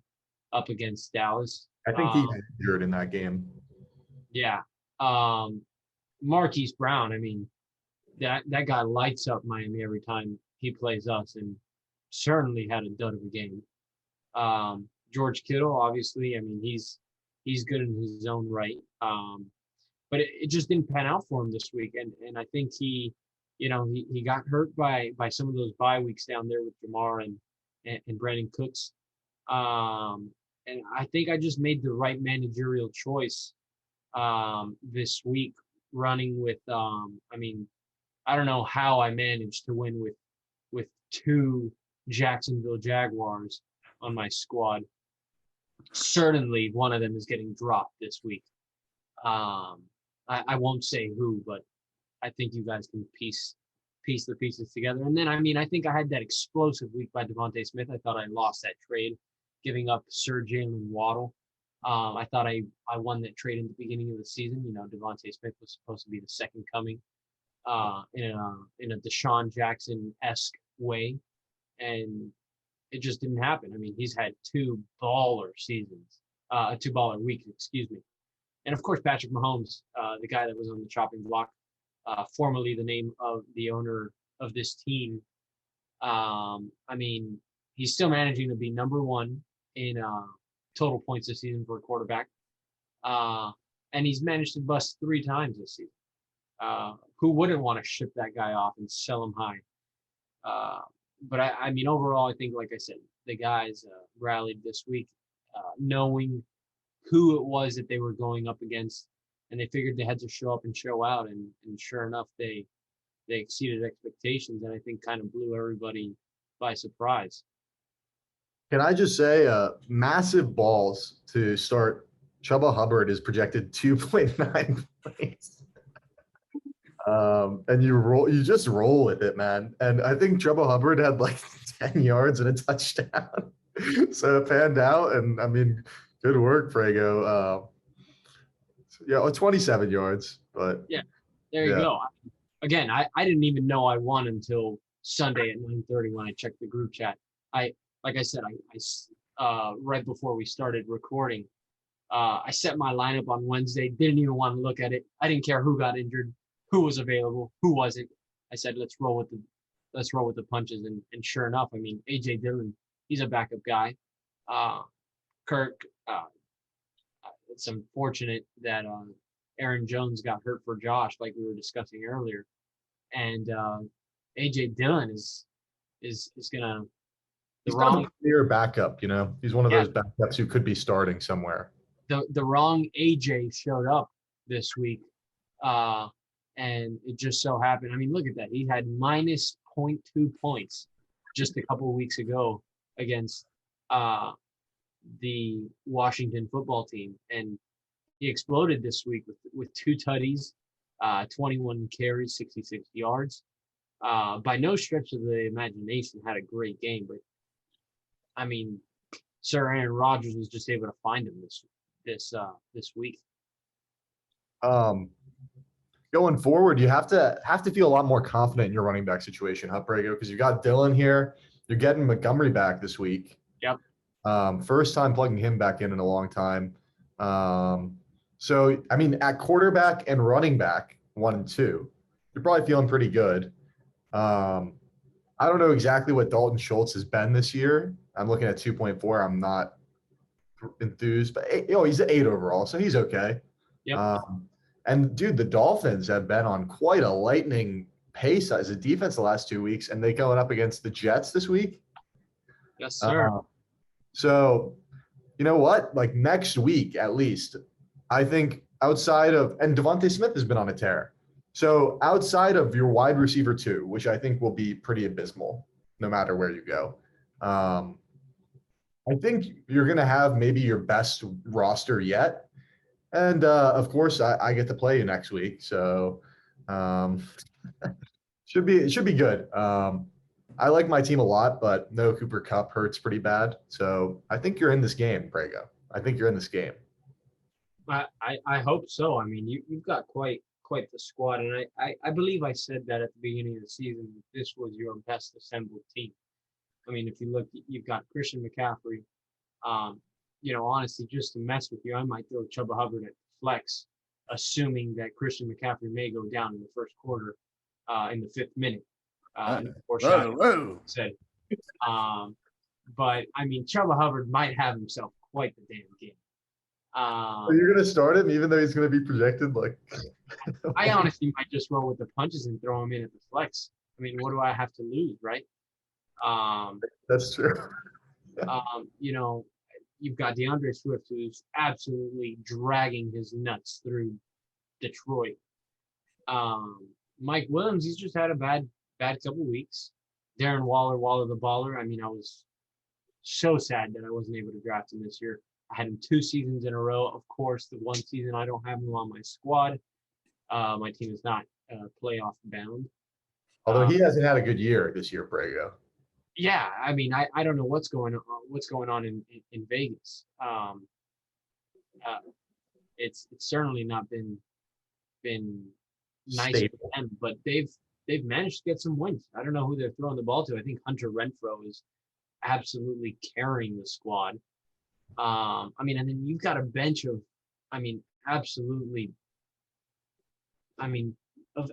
Speaker 4: up against Dallas.
Speaker 1: I think he got injured in that game.
Speaker 4: Yeah. Marquise Brown, I mean, that guy lights up Miami every time he plays us, and certainly had a dud of a game. George Kittle, obviously, I mean, he's good in his own right. But it just didn't pan out for him this week. And I think he got hurt by some of those bye weeks down there with Jamar and Brandon Cooks. And I think I just made the right managerial choice this week, running with I don't know how I managed to win with two Jacksonville Jaguars on my squad. Certainly one of them is getting dropped this week. I won't say who, but I think you guys can piece the pieces together. And then, I mean, I think I had that explosive week by Devontae Smith. I thought I lost that trade, giving up Sir Jalen Waddle. I thought I won that trade in the beginning of the season. You know, Devontae Smith was supposed to be the second coming in a Deshaun Jackson-esque way. And it just didn't happen. I mean, he's had two baller weeks, excuse me. And of course, Patrick Mahomes, the guy that was on the chopping block formerly the name of the owner of this team. I mean, he's still managing to be number one in total points this season for a quarterback. And he's managed to bust 3 times this season. Who wouldn't want to ship that guy off and sell him high? But I mean, overall, I think, like I said, the guys rallied this week, knowing who it was that they were going up against, and they figured they had to show up and show out. And sure enough, they exceeded expectations, and I think kind of blew everybody by surprise.
Speaker 1: Can I just say, massive balls to start. Chuba Hubbard is projected 2.9 points. And you just roll with it, man. And I think Chuba Hubbard had like 10 yards and a touchdown. So it panned out. And I mean, good work, Prego. 27 yards. But
Speaker 4: yeah, there you go. Again, I didn't even know I won until Sunday at 9:30 when I checked the group chat. Like I said, I right before we started recording, I set my lineup on Wednesday. Didn't even want to look at it. I didn't care who got injured, who was available, who wasn't. I said, let's roll with the punches. And sure enough, I mean, AJ Dillon, he's a backup guy. Kirk, it's unfortunate that Aaron Jones got hurt for Josh, like we were discussing earlier, and AJ Dillon is gonna.
Speaker 1: He's not a clear backup, you know. He's one of those backups who could be starting somewhere.
Speaker 4: The wrong AJ showed up this week, and it just so happened. I mean, look at that. He had minus 0.2 points just a couple of weeks ago against the Washington football team, and he exploded this week with 2 tutties, 21 carries, 66 yards. By no stretch of the imagination had a great game, but I mean, Sir Aaron Rodgers was just able to find him this week.
Speaker 1: Going forward, you have to feel a lot more confident in your running back situation, huh, Prego? Because you got Dillon here. You're getting Montgomery back this week.
Speaker 4: Yep.
Speaker 1: First time plugging him back in a long time. So, I mean, at quarterback and running back, 1 and 2, you're probably feeling pretty good. I don't know exactly what Dalton Schultz has been this year. I'm looking at 2.4. I'm not enthused, but he's an 8 overall, so he's okay.
Speaker 4: Yep.
Speaker 1: And dude, the Dolphins have been on quite a lightning pace as a defense the last 2 weeks, and they going up against the Jets this week.
Speaker 4: Yes, sir.
Speaker 1: So, you know what? Like next week, at least, I think outside of – and Devontae Smith has been on a tear. So outside of your wide receiver 2, which I think will be pretty abysmal no matter where you go, I think you're going to have maybe your best roster yet. And, of course, I get to play you next week. So should be good. I like my team a lot, but no Cooper Kupp hurts pretty bad. So I think you're in this game, Prego. I think you're in this game.
Speaker 4: I hope so. I mean, you've got quite the squad, and I believe I said that at the beginning of the season, this was your best assembled team. I mean, if you look, you've got Christian McCaffrey. Honestly, just to mess with you, I might throw Chuba Hubbard at flex, assuming that Christian McCaffrey may go down in the first quarter, in the 5th minute. Said. But I mean, Chuba Hubbard might have himself quite the damn game.
Speaker 1: You're going to start him even though he's going to be projected like –
Speaker 4: I honestly might just roll with the punches and throw him in at the flex. I mean, what do I have to lose, right?
Speaker 1: That's true.
Speaker 4: You've got DeAndre Swift, who's absolutely dragging his nuts through Detroit. Mike Williams, he's just had a bad couple weeks. Darren Waller the baller. I mean, I was so sad that I wasn't able to draft him this year. I had him 2 seasons in a row. Of course, the one season I don't have him on my squad. My team is not playoff bound.
Speaker 1: Although he hasn't had a good year this year, Prego.
Speaker 4: Yeah, I mean, I don't know what's going on in Vegas. It's certainly not been nice
Speaker 1: Stable
Speaker 4: for them, but they've managed to get some wins. I don't know who they're throwing the ball to. I think Hunter Renfrow is absolutely carrying the squad. I mean, and then you've got a bench of, I mean, absolutely, I mean, of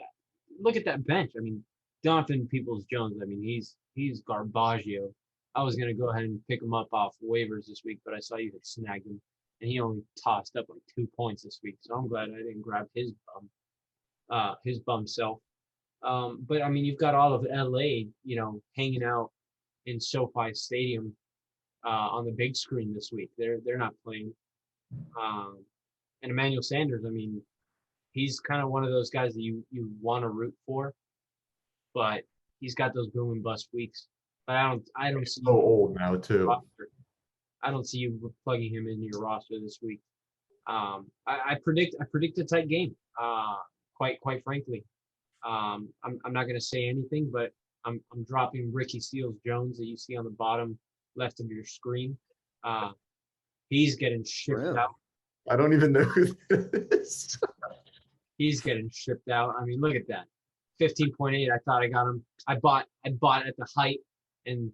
Speaker 4: look at that bench. I mean, Donovan Peoples-Jones. I mean, he's garbaggio. I was gonna go ahead and pick him up off waivers this week, but I saw you had snagged him, and he only tossed up like 2 points this week. So I'm glad I didn't grab his bum self. But I mean, you've got all of LA, hanging out in SoFi Stadium on the big screen this week. They're not playing. And Emmanuel Sanders, I mean, he's kind of one of those guys that you want to root for, but he's got those boom and bust weeks. But I don't see
Speaker 1: So old now too.
Speaker 4: I don't see you plugging him into your roster this week. I predict a tight game. Quite frankly, I'm not going to say anything, but I'm dropping Ricky Seals-Jones that you see on the bottom left of your screen. He's getting shipped out.
Speaker 1: I don't even know who this is.
Speaker 4: He's getting shipped out. I mean, look at that. 15.8. I thought I got him. I bought at the height, and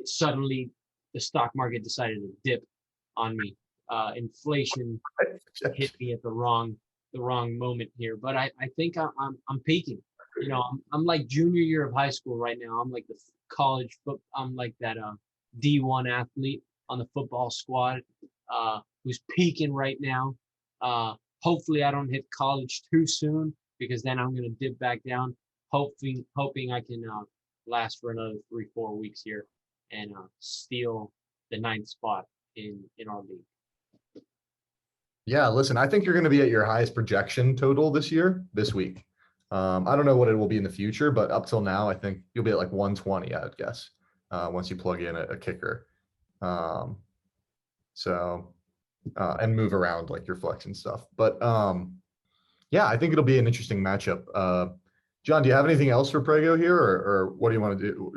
Speaker 4: suddenly the stock market decided to dip on me. Inflation hit me at the wrong moment here. But I think I'm peaking. I'm like junior year of high school right now. I'm like the college foot. I'm like that D1 athlete on the football squad who's peaking right now. Hopefully I don't hit college too soon, because then I'm going to dip back down. Hoping I can last for another 3-4 weeks here and steal the 9th spot in our league.
Speaker 1: Yeah, listen, I think you're going to be at your highest projection total this week. I don't know what it will be in the future, but up till now, I think you'll be at like 120, I would guess, once you plug in a kicker. And move around like your flex and stuff. But yeah, I think it'll be an interesting matchup. John, do you have anything else for Prego here, or what do you want to do?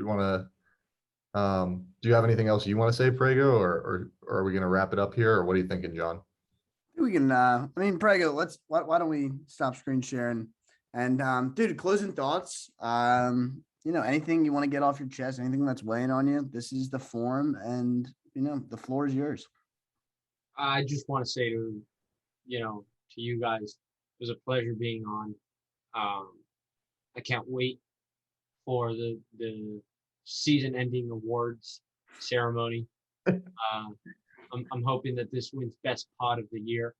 Speaker 1: Do you have anything else you want to say, Prego, or are we going to wrap it up here, or what are you thinking, John?
Speaker 2: We can, Prego, why don't we stop screen sharing? And dude, closing thoughts. Anything you want to get off your chest, anything that's weighing on you, this is the forum, and the floor is yours.
Speaker 4: I just want to say to you guys, it was a pleasure being on. I can't wait for the season-ending awards ceremony. I'm hoping that this wins best pod of the year.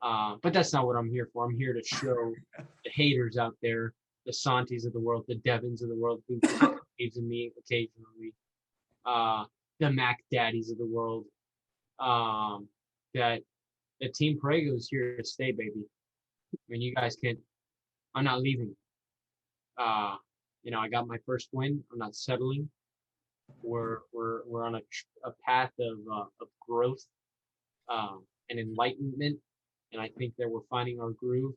Speaker 4: But that's not what I'm here for. I'm here to show the haters out there, the Santis of the world, the Devins of the world, who believes in me occasionally, the Mac Daddies of the world, that the Team Prego is here to stay, baby. I mean, you guys can't. I'm not leaving. I got my first win. I'm not settling. We're on a path of growth and enlightenment, and I think that we're finding our groove.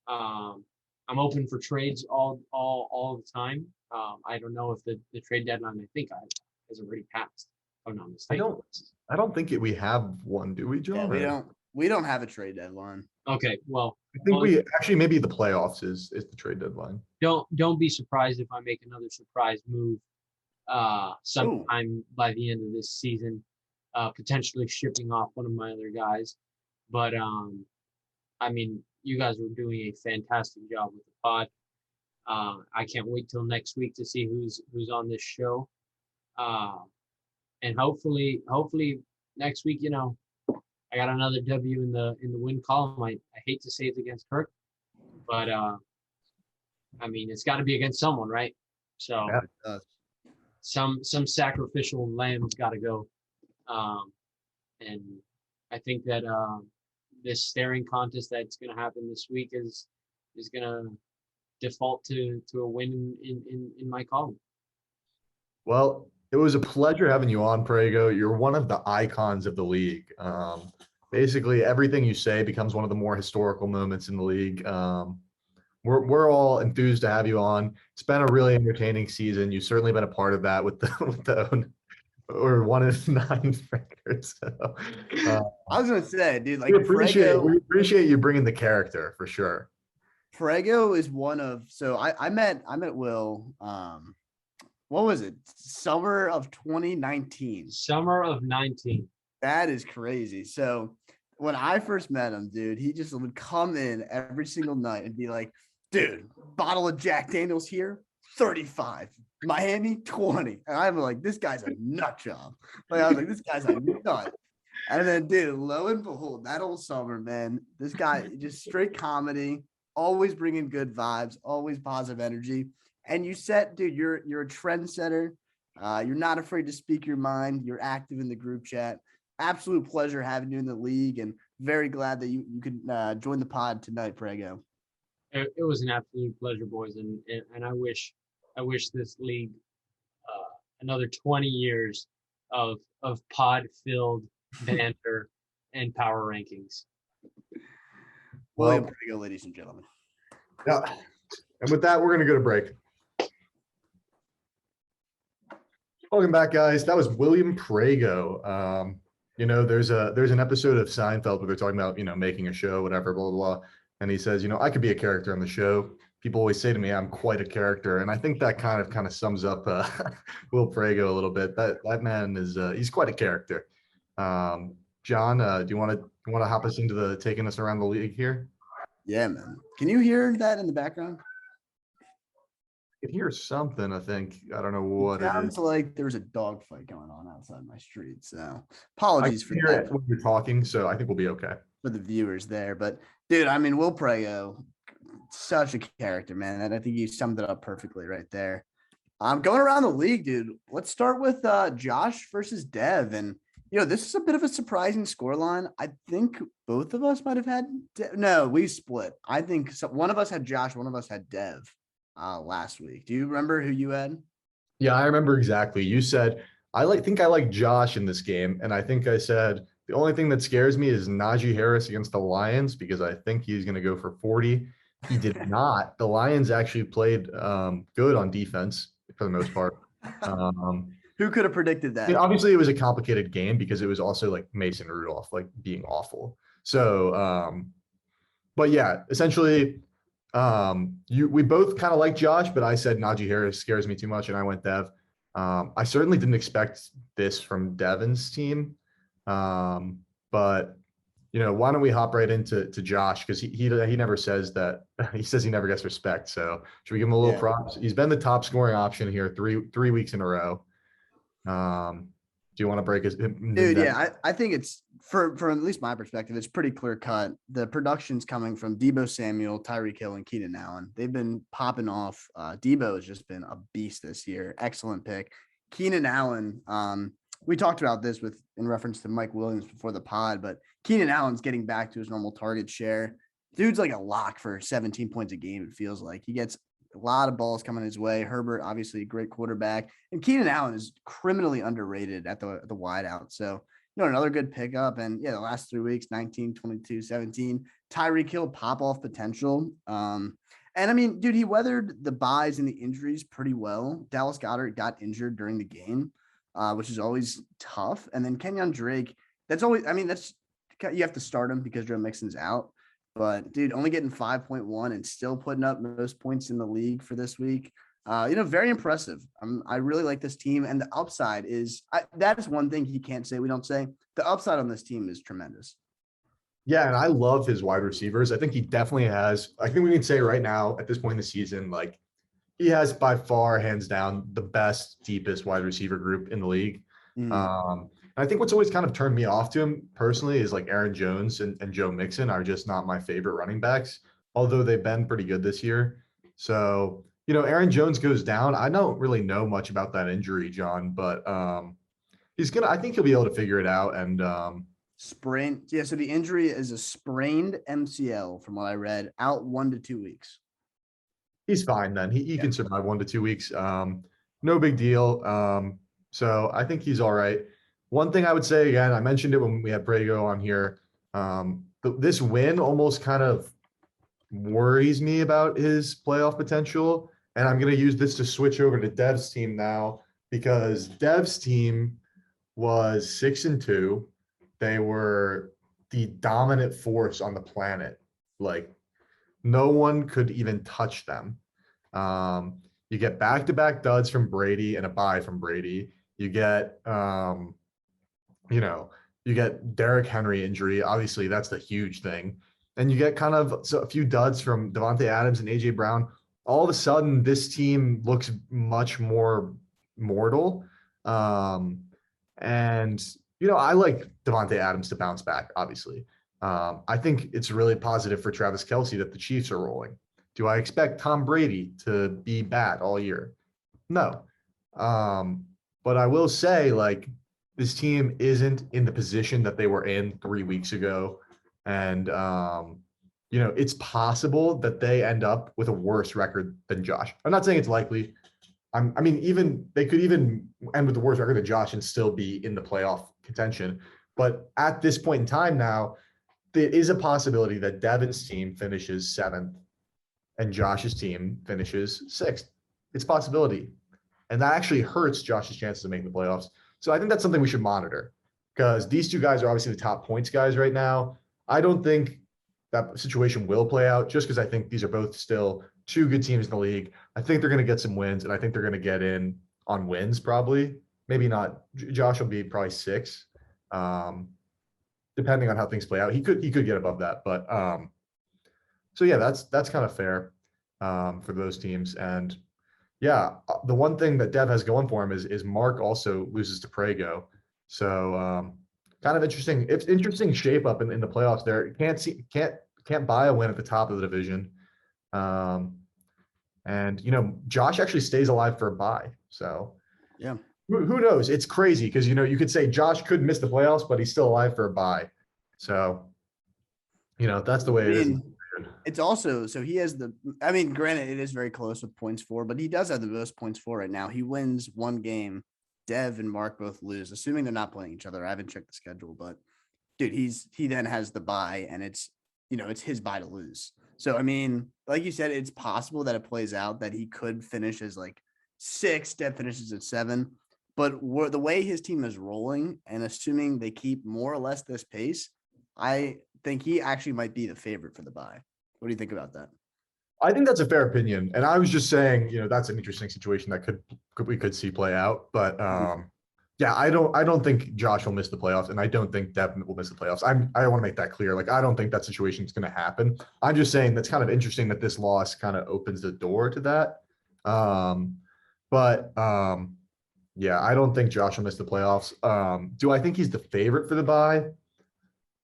Speaker 4: I'm open for trades all the time. I don't know if the trade deadline has already passed. If I'm not mistaken.
Speaker 1: I don't think we have one, do we, John?
Speaker 2: Yeah, we don't have a trade deadline.
Speaker 4: Okay, well,
Speaker 1: I think we actually, maybe the playoffs is the trade deadline.
Speaker 4: Don't be surprised if I make another surprise move sometime by the end of this season, potentially shipping off one of my other guys. But I mean, you guys were doing a fantastic job with the pod. I can't wait till next week to see who's on this show. And hopefully next week, I got another W in the win column. I hate to say it's against Kirk, but I mean, it's got to be against someone, right? So
Speaker 1: Yeah,
Speaker 4: some sacrificial lamb's got to go. And I think that this staring contest that's going to happen this week is going to default to a win in my column.
Speaker 1: Well, it was a pleasure having you on, Prego. You're one of the icons of the league. Basically, everything you say becomes one of the more historical moments in the league. We're all enthused to have you on. It's been a really entertaining season. You've certainly been a part of that with the or 1-9 record. So,
Speaker 2: I was gonna say, dude, like
Speaker 1: we appreciate you bringing the character for sure.
Speaker 2: Prego is one of I met Will. What was it? Summer of 2019.
Speaker 4: Summer of 19.
Speaker 2: That is crazy. So when I first met him, dude, he just would come in every single night and be like, dude, bottle of Jack Daniels here, 35. Miami, 20. And I'm like, this guy's a nut job. Like, I was like, this guy's a nut. And then, dude, lo and behold, that whole summer, man, this guy just straight comedy, always bringing good vibes, always positive energy. And you set, dude, you're a trendsetter. You're not afraid to speak your mind. You're active in the group chat. Absolute pleasure having you in the league, and very glad that you could join the pod tonight, Prego.
Speaker 4: It was an absolute pleasure, boys, and I wish this league another 20 years of pod filled banter and power rankings.
Speaker 2: William
Speaker 1: Well,
Speaker 2: Prego, ladies and gentlemen.
Speaker 1: Yeah. And with that, we're going to go to break. Welcome back, guys. That was William Prego. There's an episode of Seinfeld where they're talking about, making a show, whatever, blah, blah, blah. And he says, I could be a character on the show. People always say to me, I'm quite a character. And I think that kind of sums up Will Prego a little bit. That man is, he's quite a character. John, do you want to hop us into taking us around the league here?
Speaker 2: Yeah, man. Can you hear that in the background?
Speaker 1: I can hear something, I think. I don't know what it
Speaker 2: Sounds
Speaker 1: is.
Speaker 2: like there's a dog fight going on outside my street. So
Speaker 1: I
Speaker 2: apologies
Speaker 1: can
Speaker 2: for
Speaker 1: hear
Speaker 2: that
Speaker 1: it when you're talking, so I think we'll be okay.
Speaker 2: for the viewers there. But dude, I mean, Will Prego, such a character, man. And I think you summed it up perfectly right there. I'm going around the league, dude. Let's start with Josh versus Dev. And this is a bit of a surprising scoreline. I think both of us might have had no, we split. I think one of us had Josh, one of us had Dev last week. Do you remember who you had?
Speaker 1: Yeah, I remember exactly. You said think I like Josh in this game, and I think I said the only thing that scares me is Najee Harris against the Lions because I think he's going to go for 40. He did not. The Lions actually played good on defense for the most part.
Speaker 2: Who could have predicted that?
Speaker 1: Obviously, it was a complicated game because it was also like Mason Rudolph like being awful. So, but yeah, essentially, we both kind of like Josh, but I said Najee Harris scares me too much, and I went Dev. I certainly didn't expect this from Devin's team, but why don't we hop right into Josh because he never says that. He says he never gets respect. So should we give him a little props? He's been the top scoring option here three weeks in a row. Do you want to break his
Speaker 2: dude? Yeah, I think it's from at least my perspective, it's pretty clear cut. The production's coming from Deebo Samuel, Tyreek Hill, and Keenan Allen. They've been popping off. Deebo has just been a beast this year. Excellent pick. Keenan Allen. We talked about this in reference to Mike Williams before the pod, but Keenan Allen's getting back to his normal target share. Dude's like a lock for 17 points a game. It feels like he gets a lot of balls coming his way. Herbert, obviously a great quarterback, and Keenan Allen is criminally underrated at the wideout. So, another good pickup. And yeah, the last 3 weeks, 19, 22, 17, Tyreek Hill pop off potential. And I mean, dude, he weathered the buys and the injuries pretty well. Dallas Goedert got injured during the game, which is always tough. And then Kenyon Drake, you have to start him because Joe Mixon's out. But dude, only getting 5.1 and still putting up most points in the league for this week. Very impressive. I really like this team, and the upside is that is one thing he can't say we don't say. The upside on this team is tremendous.
Speaker 1: Yeah, and I love his wide receivers. I think he definitely has. I think we can say right now at this point in the season, like he has by far, hands down, the best, deepest wide receiver group in the league. I think what's always kind of turned me off to him personally is like Aaron Jones and Joe Mixon are just not my favorite running backs, although they've been pretty good this year. So, Aaron Jones goes down. I don't really know much about that injury, John, but I think he'll be able to figure it out. And
Speaker 2: sprain. Yeah. So the injury is a sprained MCL from what I read, out 1 to 2 weeks.
Speaker 1: He's fine then. He can survive 1 to 2 weeks. No big deal. So I think he's all right. One thing I would say again, I mentioned it when we had Prego on here. This win almost kind of worries me about his playoff potential. And I'm going to use this to switch over to Dev's team now because Dev's team was 6-2. They were the dominant force on the planet. Like no one could even touch them. You get back-to-back duds from Brady and a bye from Brady. You get, you get Derrick Henry injury. Obviously, that's the huge thing. and you get kind of a few duds from Devontae Adams and AJ Brown, all of a sudden this team looks much more mortal. And I like Devontae Adams to bounce back, obviously. I think it's really positive for Travis Kelce that the Chiefs are rolling. Do I expect Tom Brady to be bad all year? No. But I will say, like, this team isn't in the position that they were in 3 weeks ago. And, it's possible that they end up with a worse record than Josh. I'm not saying it's likely. They could even end with the worst record than Josh and still be in the playoff contention. But at this point in time now, there is a possibility that Devin's team finishes 7th and Josh's team finishes 6th. It's a possibility. And that actually hurts Josh's chances of making the playoffs. So I think that's something we should monitor, because these two guys are obviously the top points guys right now. I don't think that situation will play out, just because I think these are both still two good teams in the league. I think they're going to get some wins, and I think they're going to get in on wins probably. Maybe not. Josh will be probably 6, depending on how things play out. He could get above that, but so yeah, that's kind of fair for those teams. And yeah, the one thing that Dev has going for him is Mark also loses to Prego. So kind of interesting. It's interesting shape up in the playoffs there. Can't buy a win at the top of the division. And Josh actually stays alive for a bye. So
Speaker 2: yeah,
Speaker 1: who knows? It's crazy because you could say Josh could miss the playoffs, but he's still alive for a bye. So that's the way it is.
Speaker 2: It's also, so he has granted it is very close with points for, but he does have the most points for right now. He wins one game. Dev and Mark both lose, assuming they're not playing each other. I haven't checked the schedule, but dude, he then has the bye, and it's his bye to lose. So like you said, it's possible that it plays out that he could finish as like 6, Dev finishes at 7. But the way his team is rolling, and assuming they keep more or less this pace, I think he actually might be the favorite for the bye. What do you think about that?
Speaker 1: I think that's a fair opinion. And I was just saying, that's an interesting situation that we could see play out. But yeah, I don't think Josh will miss the playoffs, and I don't think Devin will miss the playoffs. I want to make that clear. Like, I don't think that situation is going to happen. I'm just saying that's kind of interesting that this loss kind of opens the door to that. Yeah, I don't think Josh will miss the playoffs. Do I think he's the favorite for the bye?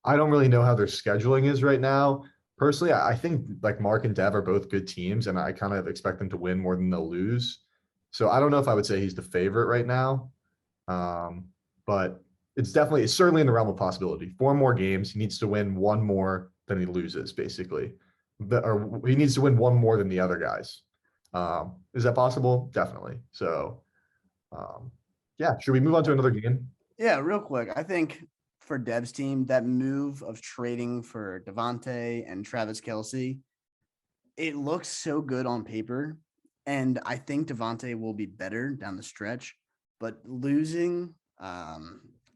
Speaker 1: I don't really know how their scheduling is right now. Personally, I think like Mark and Dev are both good teams, and I kind of expect them to win more than they'll lose. So I don't know if I would say he's the favorite right now. But it's certainly in the realm of possibility. 4 more games. He needs to win 1 more than he loses, basically. Or he needs to win 1 more than the other guys. Is that possible? Definitely. So, yeah. Should we move on to another game?
Speaker 2: Yeah, real quick. I think for Dev's team, that move of trading for Devontae and Travis Kelce, it looks so good on paper. And I think Devontae will be better down the stretch. But losing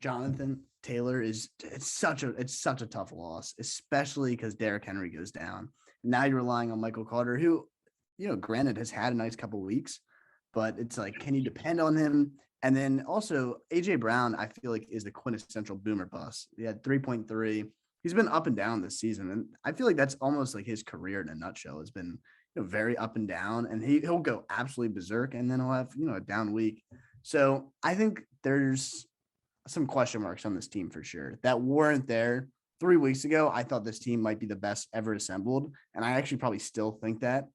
Speaker 2: Jonathan Taylor it's such a tough loss, especially because Derrick Henry goes down. Now you're relying on Michael Carter, who, granted has had a nice couple of weeks, but it's like, can you depend on him? And then also AJ Brown, I feel like, is the quintessential boomer bust. He had 3.3. He's been up and down this season, and I feel like that's almost like his career in a nutshell. Has been very up and down, and he'll go absolutely berserk, and then he'll have a down week. So I think there's some question marks on this team for sure that weren't there 3 weeks ago. I thought this team might be the best ever assembled, and I actually probably still think that.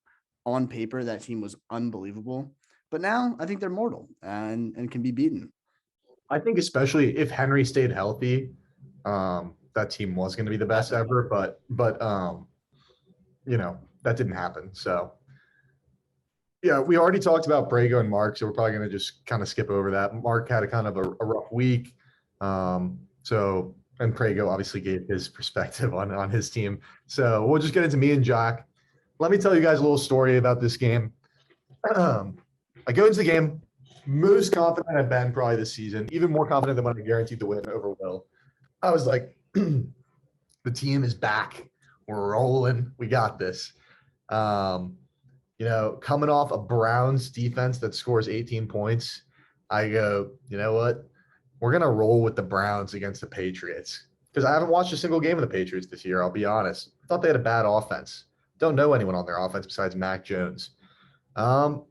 Speaker 2: On paper, that team was unbelievable. But now I think they're mortal and can be beaten.
Speaker 1: I think especially if Henry stayed healthy, that team was going to be the best ever. But that didn't happen. So yeah, we already talked about Prego and Mark, so we're probably going to just kind of skip over that. Mark had a kind of a rough week. And Prego obviously gave his perspective on his team. So we'll just get into me and Jack. Let me tell you guys a little story about this game. I go into the game most confident I've been probably this season, even more confident than when I guaranteed the win over Will. I was like, the team is back. We're rolling. We got this. Coming off a Browns defense that scores 18 points, I go, you know what? We're going to roll with the Browns against the Patriots. because I haven't watched a single game of the Patriots this year. I'll be honest. I thought they had a bad offense. Don't know anyone on their offense besides Mac Jones. And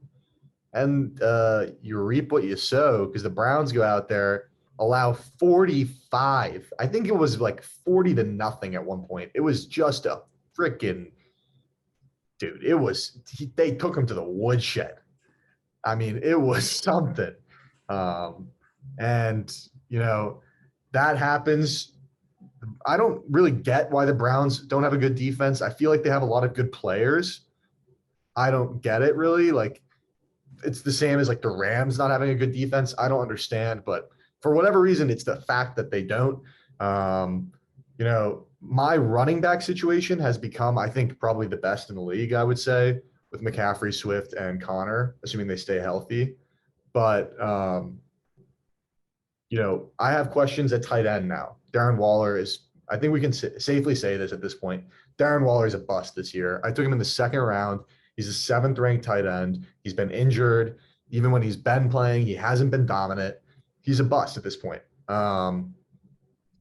Speaker 1: you reap what you sow because the Browns go out there, allow 45. I think it was like 40-0 at one point. It was just a freaking dude. They took him to the woodshed. I mean, it was something. And that happens. I don't really get why the Browns don't have a good defense. I feel like they have a lot of good players. I don't get it really. Like, it's the same as like the Rams not having a good defense. I don't understand, but for whatever reason, it's the fact that they don't. My running back situation has become, I think, probably the best in the league, I would say, with McCaffrey, Swift, and Connor, assuming they stay healthy. But, I have questions at tight end now. Darren Waller I think we can safely say this at this point. Darren Waller is a bust this year. I took him in the second round. He's a 7th ranked tight end. He's been injured. Even when he's been playing, he hasn't been dominant. He's a bust at this point.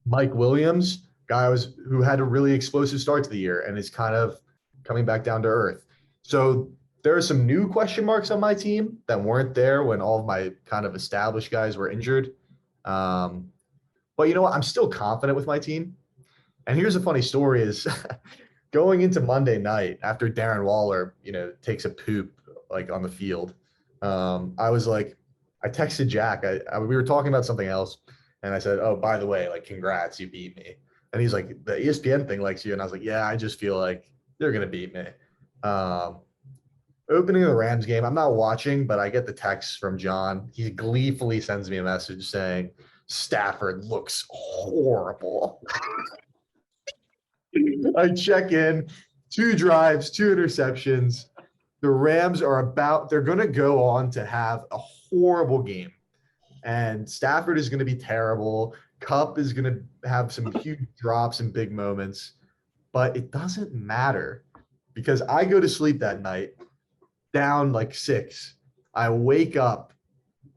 Speaker 1: Mike Williams, who had a really explosive start to the year and is kind of coming back down to earth. So there are some new question marks on my team that weren't there when all of my kind of established guys were injured. But you know what? I'm still confident with my team. And here's a funny story is going into Monday night after Darren Waller, takes a poop like on the field. I was like, I texted Jack. We were talking about something else. And I said, oh, by the way, like, congrats, you beat me. And he's like, the ESPN thing likes you. And I was like, yeah, I just feel like they're going to beat me. Opening of the Rams game, I'm not watching, but I get the text from John. He gleefully sends me a message saying, Stafford looks horrible. I check in, 2 drives, 2 interceptions. The Rams they're going to go on to have a horrible game. And Stafford is going to be terrible. Kupp is going to have some huge drops and big moments. But it doesn't matter because I go to sleep that night down like 6. I wake up,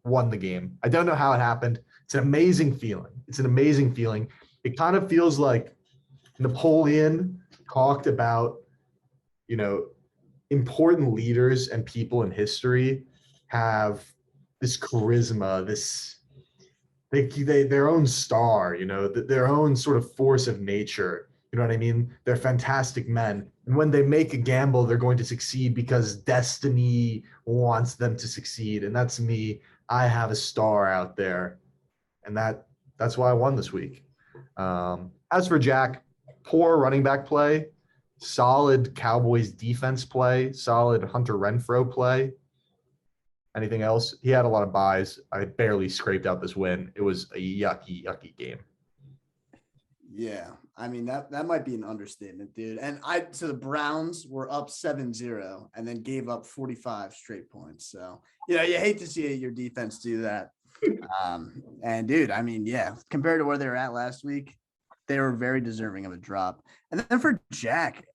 Speaker 1: won the game. I don't know how it happened. It's an amazing feeling. It kind of feels like Napoleon talked about, important leaders and people in history have this charisma, their own star, their own sort of force of nature. You know what I mean? They're fantastic men. And when they make a gamble, they're going to succeed because destiny wants them to succeed. And that's me. I have a star out there. And that's why I won this week. As for Jack, poor running back play, solid Cowboys defense play, solid Hunter Renfrow play. Anything else? He had a lot of buys. I barely scraped out this win. It was a yucky game.
Speaker 2: Yeah, I mean, that might be an understatement, dude. And so the Browns were up 7-0 and then gave up 45 straight points. So, you hate to see your defense do that. And dude, I mean, yeah, compared to where they were at last week, they were very deserving of a drop. And then for Jack,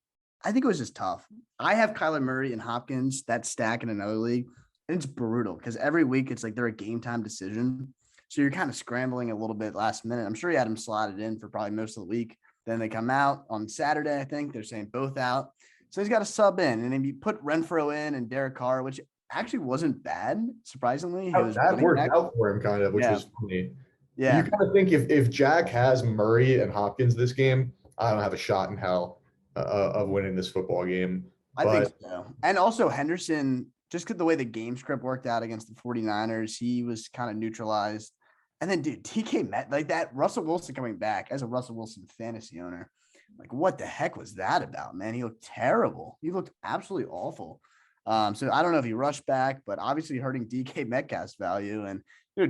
Speaker 2: I think it was just tough. I have Kyler Murray and Hopkins, that stack in another league, and it's brutal because every week it's like they're a game time decision. So you're kind of scrambling a little bit last minute. I'm sure he had him slotted in for probably most of the week. Then they come out on Saturday, I think. They're saying both out. So he's got to sub in. And then you put Renfrow in and Derek Carr, which actually wasn't bad, surprisingly.
Speaker 1: That worked out for him kind of, which was funny. Yeah. You kind of think if Jack has Murray and Hopkins this game, I don't have a shot in hell of winning this football game.
Speaker 2: I think so. And also Henderson, just because the way the game script worked out against the 49ers, he was kind of neutralized. And then, dude, TK Met like that. Russell Wilson coming back as a Russell Wilson fantasy owner. Like, what the heck was that about, man? He looked terrible. He looked absolutely awful. So I don't know if he rushed back, but obviously hurting DK Metcalf's value. And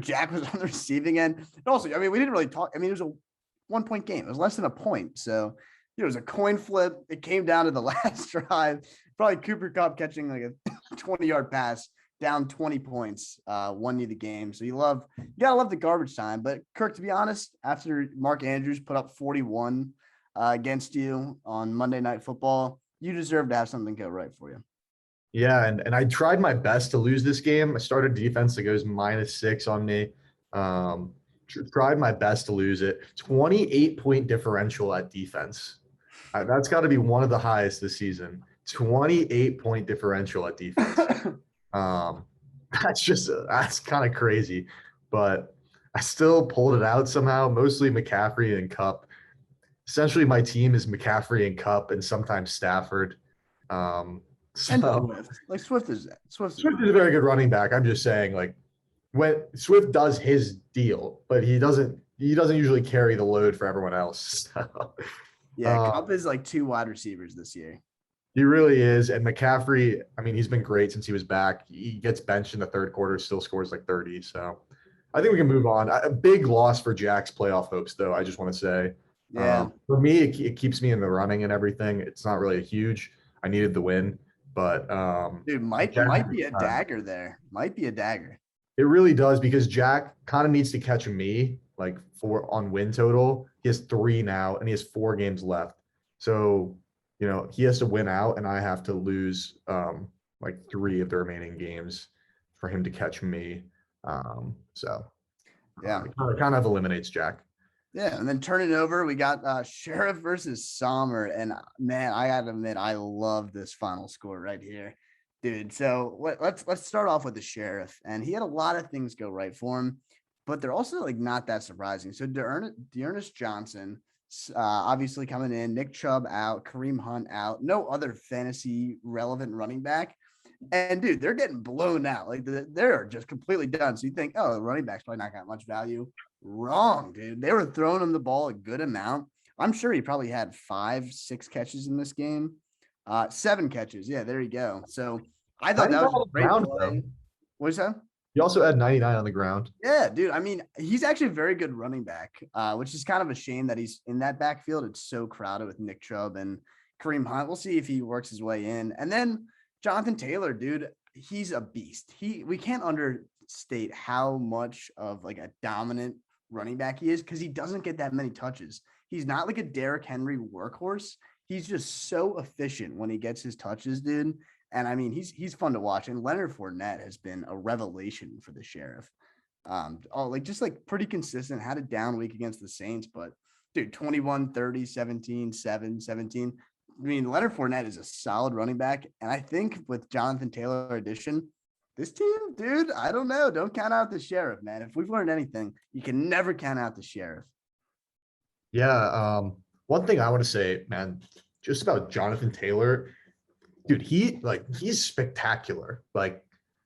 Speaker 2: Jack was on the receiving end. And also, I mean, we didn't really talk. I mean, it was a 1-point game. It was less than a point. So it was a coin flip. It came down to the last drive. Probably Cooper Kupp catching like a 20-yard pass. Down 20 points, won you the game. So you gotta love the garbage time. But Kirk, to be honest, after Mark Andrews put up 41 against you on Monday Night Football, you deserve to have something go right for you.
Speaker 1: Yeah, and I tried my best to lose this game. I started defense that goes -6 on me. tried my best to lose it. 28-point differential at defense. That's got to be one of the highest this season. 28-point differential at defense. That's kind of crazy, but I still pulled it out somehow. Mostly McCaffrey and Cup. Essentially, my team is McCaffrey and Cup, and sometimes Stafford.
Speaker 2: And
Speaker 1: So
Speaker 2: Swift. Like Swift is
Speaker 1: Swift is a very good running back. I'm just saying, like, when Swift does his deal, but he doesn't usually carry the load for everyone else. So,
Speaker 2: Yeah, Cup is like 2 wide receivers this year.
Speaker 1: he really is. And McCaffrey, I mean, he's been great since he was back. He gets benched in the third quarter, still scores like 30. So I think we can move on. A big loss for Jack's playoff hopes, though. I just want to say,
Speaker 2: Yeah.
Speaker 1: for me, it keeps me in the running and everything. It's not really a huge. I needed the win, but
Speaker 2: Dude, might be a dagger there. Might be a dagger.
Speaker 1: it really does, because Jack kind of needs to catch me like 4 on win total. He has 3 now, and he has 4 games left. So, he has to win out, and I have to lose like 3 of the remaining games for him to catch me. So
Speaker 2: Yeah.
Speaker 1: it kind of eliminates Jack.
Speaker 2: Yeah, and then turning over, we got Sheriff versus Sommer, and man, I gotta admit, I love this final score right here, dude. So let's start off with the Sheriff, and he had a lot of things go right for him, but they're also like not that surprising. So Dearness Johnson, obviously coming in, Nick Chubb out, Kareem Hunt out, no other fantasy relevant running back. And dude, they're getting blown out. Like they're just completely done. So you think, oh, the running back's probably not got much value. Wrong, dude. They were throwing him the ball a good amount. I'm sure he probably had 5-6 catches in this game. 7 catches. Yeah, there you go. So I thought that was a great play. What's that?
Speaker 1: He also had 99 on the ground.
Speaker 2: Yeah, dude. I mean, he's actually a very good running back, which is kind of a shame that he's in that backfield. It's so crowded with Nick Chubb and Kareem Hunt. We'll see if he works his way in. And then Jonathan Taylor, dude, he's a beast. We can't understate how much of like a dominant running back he is, because he doesn't get that many touches. He's not like a Derrick Henry workhorse. He's just so efficient when he gets his touches, dude. And I mean, he's fun to watch. And Leonard Fournette has been a revelation for the Sheriff. Just pretty consistent. Had a down week against the Saints, but dude, 21, 30, 17, 7, 17. I mean, Leonard Fournette is a solid running back. And I think with Jonathan Taylor addition, this team, dude, I don't know. Don't count out the Sheriff, man. If we've learned anything, you can never count out the Sheriff.
Speaker 1: Yeah. One thing I want to say, man, just about Jonathan Taylor, dude, he's spectacular. Like,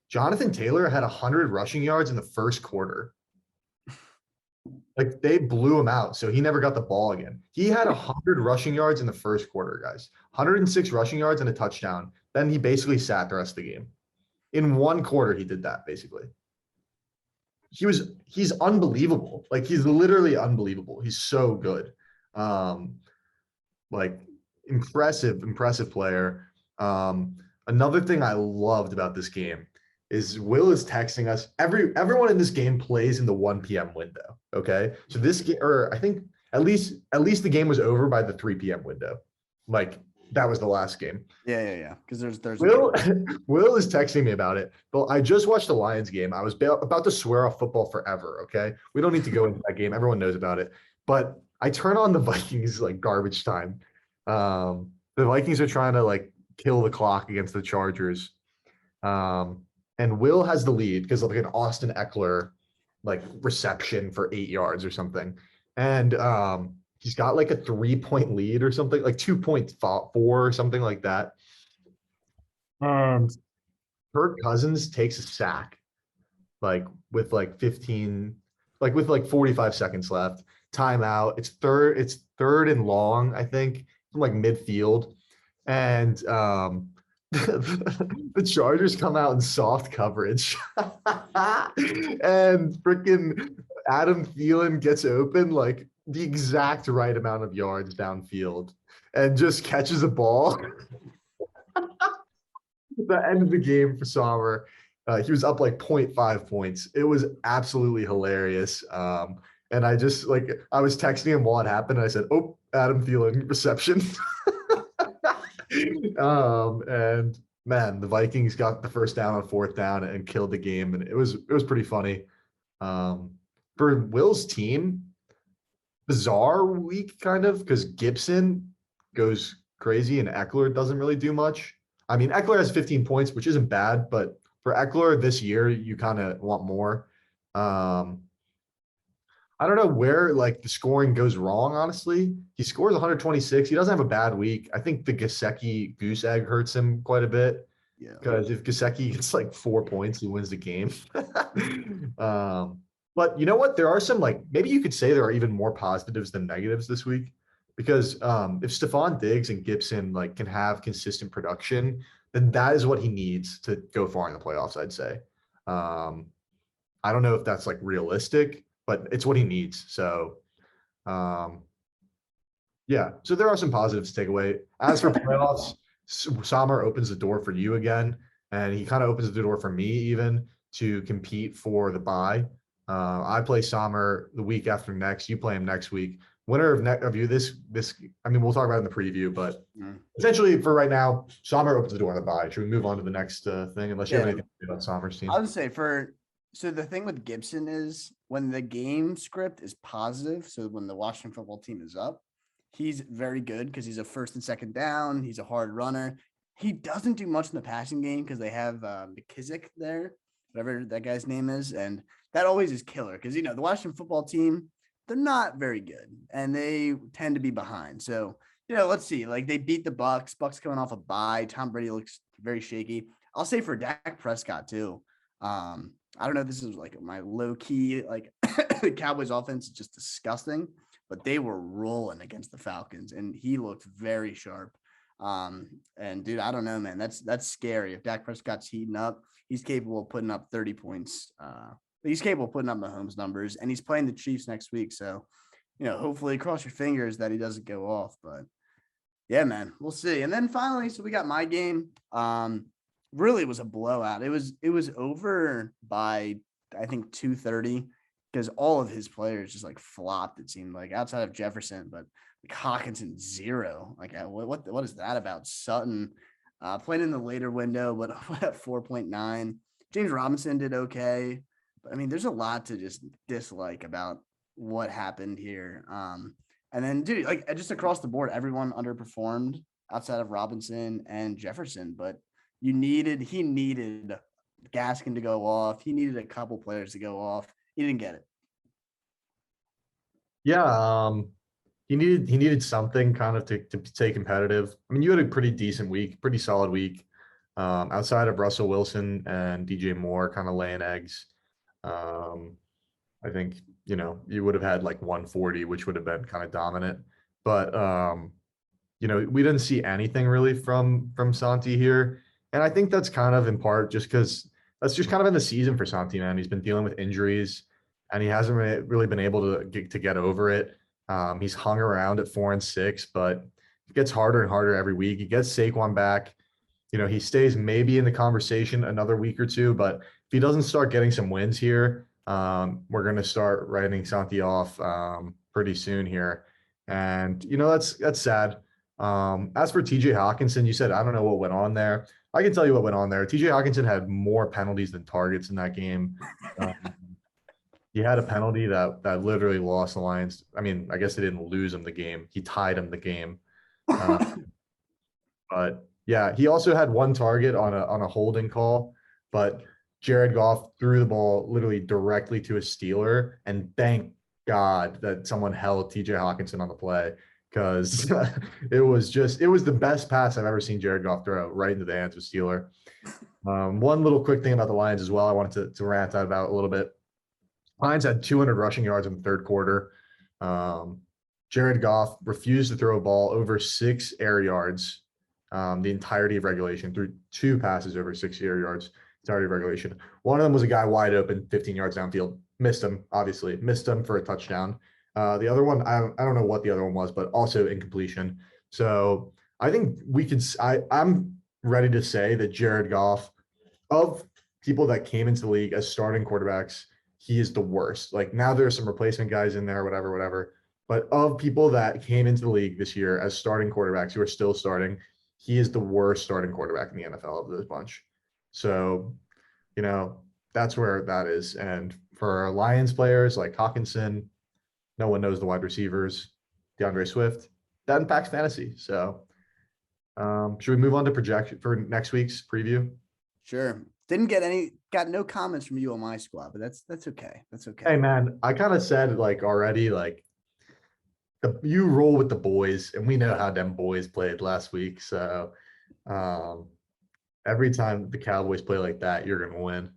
Speaker 1: Jonathan Taylor had 100 rushing yards in the first quarter. Like, they blew him out, so he never got the ball again. He had 100 rushing yards in the first quarter, guys. 106 rushing yards and a touchdown. Then he basically sat the rest of the game. In one quarter, he did that, basically. He's unbelievable. Like, he's literally unbelievable. He's so good. Impressive player. Another thing I loved about this game is Will is texting us. Everyone in this game plays in the 1 p.m. window. Okay, so this game, or I think at least the game was over by the 3 p.m. window. Like, that was the last game.
Speaker 2: Yeah. Because there's
Speaker 1: Will is texting me about it. But I just watched the Lions game. I was about to swear off football forever. Okay, we don't need to go into that game. Everyone knows about it. But I turn on the Vikings like garbage time. The Vikings are trying to like kill the clock against the Chargers. And Will has the lead because of like an Austin Eckler like reception for 8 yards or something. And he's got like a 3-point lead or something, like 2.4 or something like that. And Kirk Cousins takes a sack, like with 45 seconds left. Timeout. It's third and long, I think, from like midfield. And the Chargers come out in soft coverage. And freaking Adam Thielen gets open like the exact right amount of yards downfield and just catches a ball. The end of the game for Sommer. He was up like 0.5 points. It was absolutely hilarious. And I just I was texting him while it happened. And I said, "Oh, Adam Thielen reception." And man, the Vikings got the first down on 4th down and killed the game. And it was pretty funny. For for Will's team, bizarre week kind of, because Gibson goes crazy and Eckler doesn't really do much. I mean, Eckler has 15 points, which isn't bad, but for Eckler this year, you kind of want more. I don't know where like the scoring goes wrong, honestly. He scores 126. He doesn't have a bad week. I think the Gesicki goose egg hurts him quite a bit.
Speaker 2: Yeah.
Speaker 1: Because if Gesicki gets like 4 points, he wins the game. But you know what? There are some like maybe you could say there are even more positives than negatives this week. Because if Stephon Diggs and Gibson like can have consistent production, then that is what he needs to go far in the playoffs, I'd say. I don't know if that's like realistic, but it's what he needs. So yeah, so there are some positives to take away. As for playoffs, Sommer opens the door for you again, and he kind of opens the door for me even to compete for the bye. I play Sommer the week after next. You play him next week. Winner of you this. I mean, we'll talk about it in the preview, but essentially for right now, Sommer opens the door on the bye. Should we move on to the next thing? Unless you have anything to say about Sommer's team.
Speaker 2: I would say so the thing with Gibson is when the game script is positive, so when the Washington football team is up, he's very good because he's a first and second down. He's a hard runner. He doesn't do much in the passing game because they have McKissick there, whatever that guy's name is. And that always is killer because, the Washington football team, they're not very good and they tend to be behind. So, let's see. Like they beat the Bucks. Bucks coming off a bye. Tom Brady looks very shaky. I'll say for Dak Prescott too. I don't know if this is like my low key, like the Cowboys offense is just disgusting, but they were rolling against the Falcons and he looked very sharp. And dude, I don't know, man, that's scary. If Dak Prescott's heating up, he's capable of putting up 30 points. He's capable of putting up Mahomes numbers and he's playing the Chiefs next week. So, hopefully cross your fingers that he doesn't go off, but yeah, man, we'll see. And then finally, so we got my game. Really was a blowout. It was over by I think 2:30 because all of his players just like flopped. It seemed like outside of Jefferson, but like Hawkinson 0. Like what is that about? Sutton played in the later window, but at 4.9. James Robinson did okay, but I mean, there's a lot to just dislike about what happened here. And then dude, like just across the board, everyone underperformed outside of Robinson and Jefferson, but he needed Gaskin to go off. He needed a couple players to go off. He didn't get it.
Speaker 1: Yeah, he needed something kind of to stay competitive. I mean, you had a pretty decent week, pretty solid week. Outside of Russell Wilson and DJ Moore kind of laying eggs. I think, you would have had like 140, which would have been kind of dominant. But we didn't see anything really from Santi here. And I think that's kind of in part just because that's just kind of in the season for Santi, man. He's been dealing with injuries and he hasn't really been able to get over it. He's hung around at 4-6, but it gets harder and harder every week. He gets Saquon back. He stays maybe in the conversation another week or two, but if he doesn't start getting some wins here, we're going to start writing Santi off pretty soon here. And, that's sad. As for TJ Hawkinson, you said, I don't know what went on there. I can tell you what went on there. TJ Hawkinson had more penalties than targets in that game. He had a penalty that literally lost the Lions. I mean, I guess they didn't lose him the game. He tied him the game. But yeah, he also had one target on a holding call, but Jared Goff threw the ball literally directly to a Steeler, and thank God that someone held TJ Hawkinson on the play. Because it was the best pass I've ever seen Jared Goff throw right into the hands of Steeler. One little quick thing about the Lions as well, I wanted to rant out about a little bit. Lions had 200 rushing yards in the third quarter. Jared Goff refused to throw a ball over 6 air yards the entirety of regulation, threw 2 passes over 6 air yards, entirety of regulation. One of them was a guy wide open, 15 yards downfield. Missed him for a touchdown. The other one, I don't know what the other one was, but also incompletion. So I think I'm ready to say that Jared Goff, of people that came into the league as starting quarterbacks, he is the worst. Like now there are some replacement guys in there, whatever. But of people that came into the league this year as starting quarterbacks who are still starting, he is the worst starting quarterback in the NFL of this bunch. So, that's where that is. And for Lions players like Hawkinson, no one knows the wide receivers, DeAndre Swift, that impacts fantasy. So should we move on to projection for next week's preview?
Speaker 2: Sure. Got no comments from you on my squad, but that's okay. That's okay.
Speaker 1: Hey man, I kind of said like already, like you roll with the boys, and we know how them boys played last week. So every time the Cowboys play like that, you're gonna win.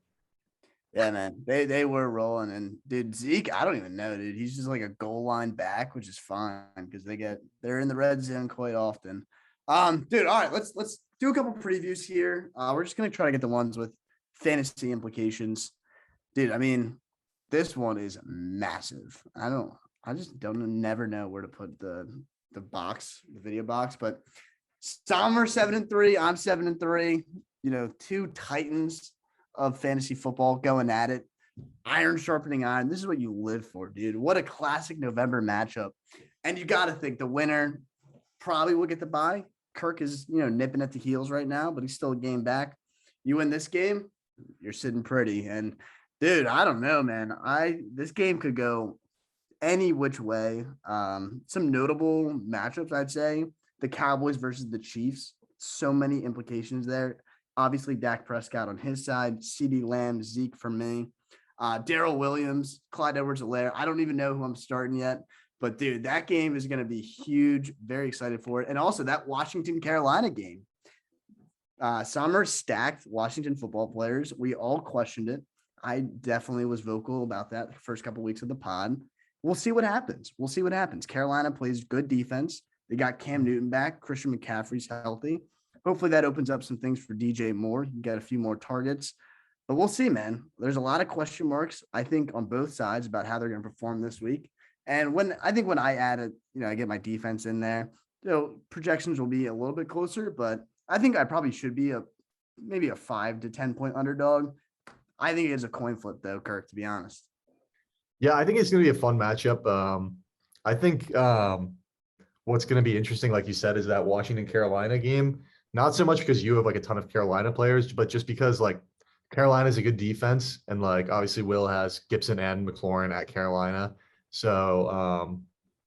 Speaker 2: Yeah, man. They were rolling, and dude, Zeke, I don't even know, dude. He's just like a goal line back, which is fine because they're in the red zone quite often. Dude, all right, let's do a couple previews here. We're just gonna try to get the ones with fantasy implications. Dude, I mean, this one is massive. I just never know where to put the video box, but some are 7-3, I'm 7-3. You know, two titans of fantasy football going at it. Iron sharpening iron. This is what you live for, dude. What a classic November matchup. And you got to think the winner probably will get the bye. Kirk is, nipping at the heels right now, but he's still a game back. You win this game, you're sitting pretty. And dude, I don't know, man. This game could go any which way. Some notable matchups, I'd say. The Cowboys versus the Chiefs. So many implications there. Obviously, Dak Prescott on his side, CeeDee Lamb, Zeke for me, Darrell Williams, Clyde Edwards-Helaire. I don't even know who I'm starting yet, but dude, that game is going to be huge. Very excited for it. And also that Washington-Carolina game. Some are stacked Washington football players. We all questioned it. I definitely was vocal about that the first couple of weeks of the pod. We'll see what happens. Carolina plays good defense. They got Cam Newton back. Christian McCaffrey's healthy. Hopefully that opens up some things for DJ Moore. You get a few more targets, but we'll see, man. There's a lot of question marks, I think, on both sides about how they're going to perform this week. And when I add it, I get my defense in there, projections will be a little bit closer, but I think I probably should be maybe a 5 to 10 point underdog. I think it is a coin flip though, Kirk, to be honest.
Speaker 1: Yeah, I think it's going to be a fun matchup. I think what's going to be interesting, like you said, is that Washington-Carolina game. Not so much because you have like a ton of Carolina players, but just because like Carolina is a good defense, and like obviously Will has Gibson and McLaurin at Carolina. So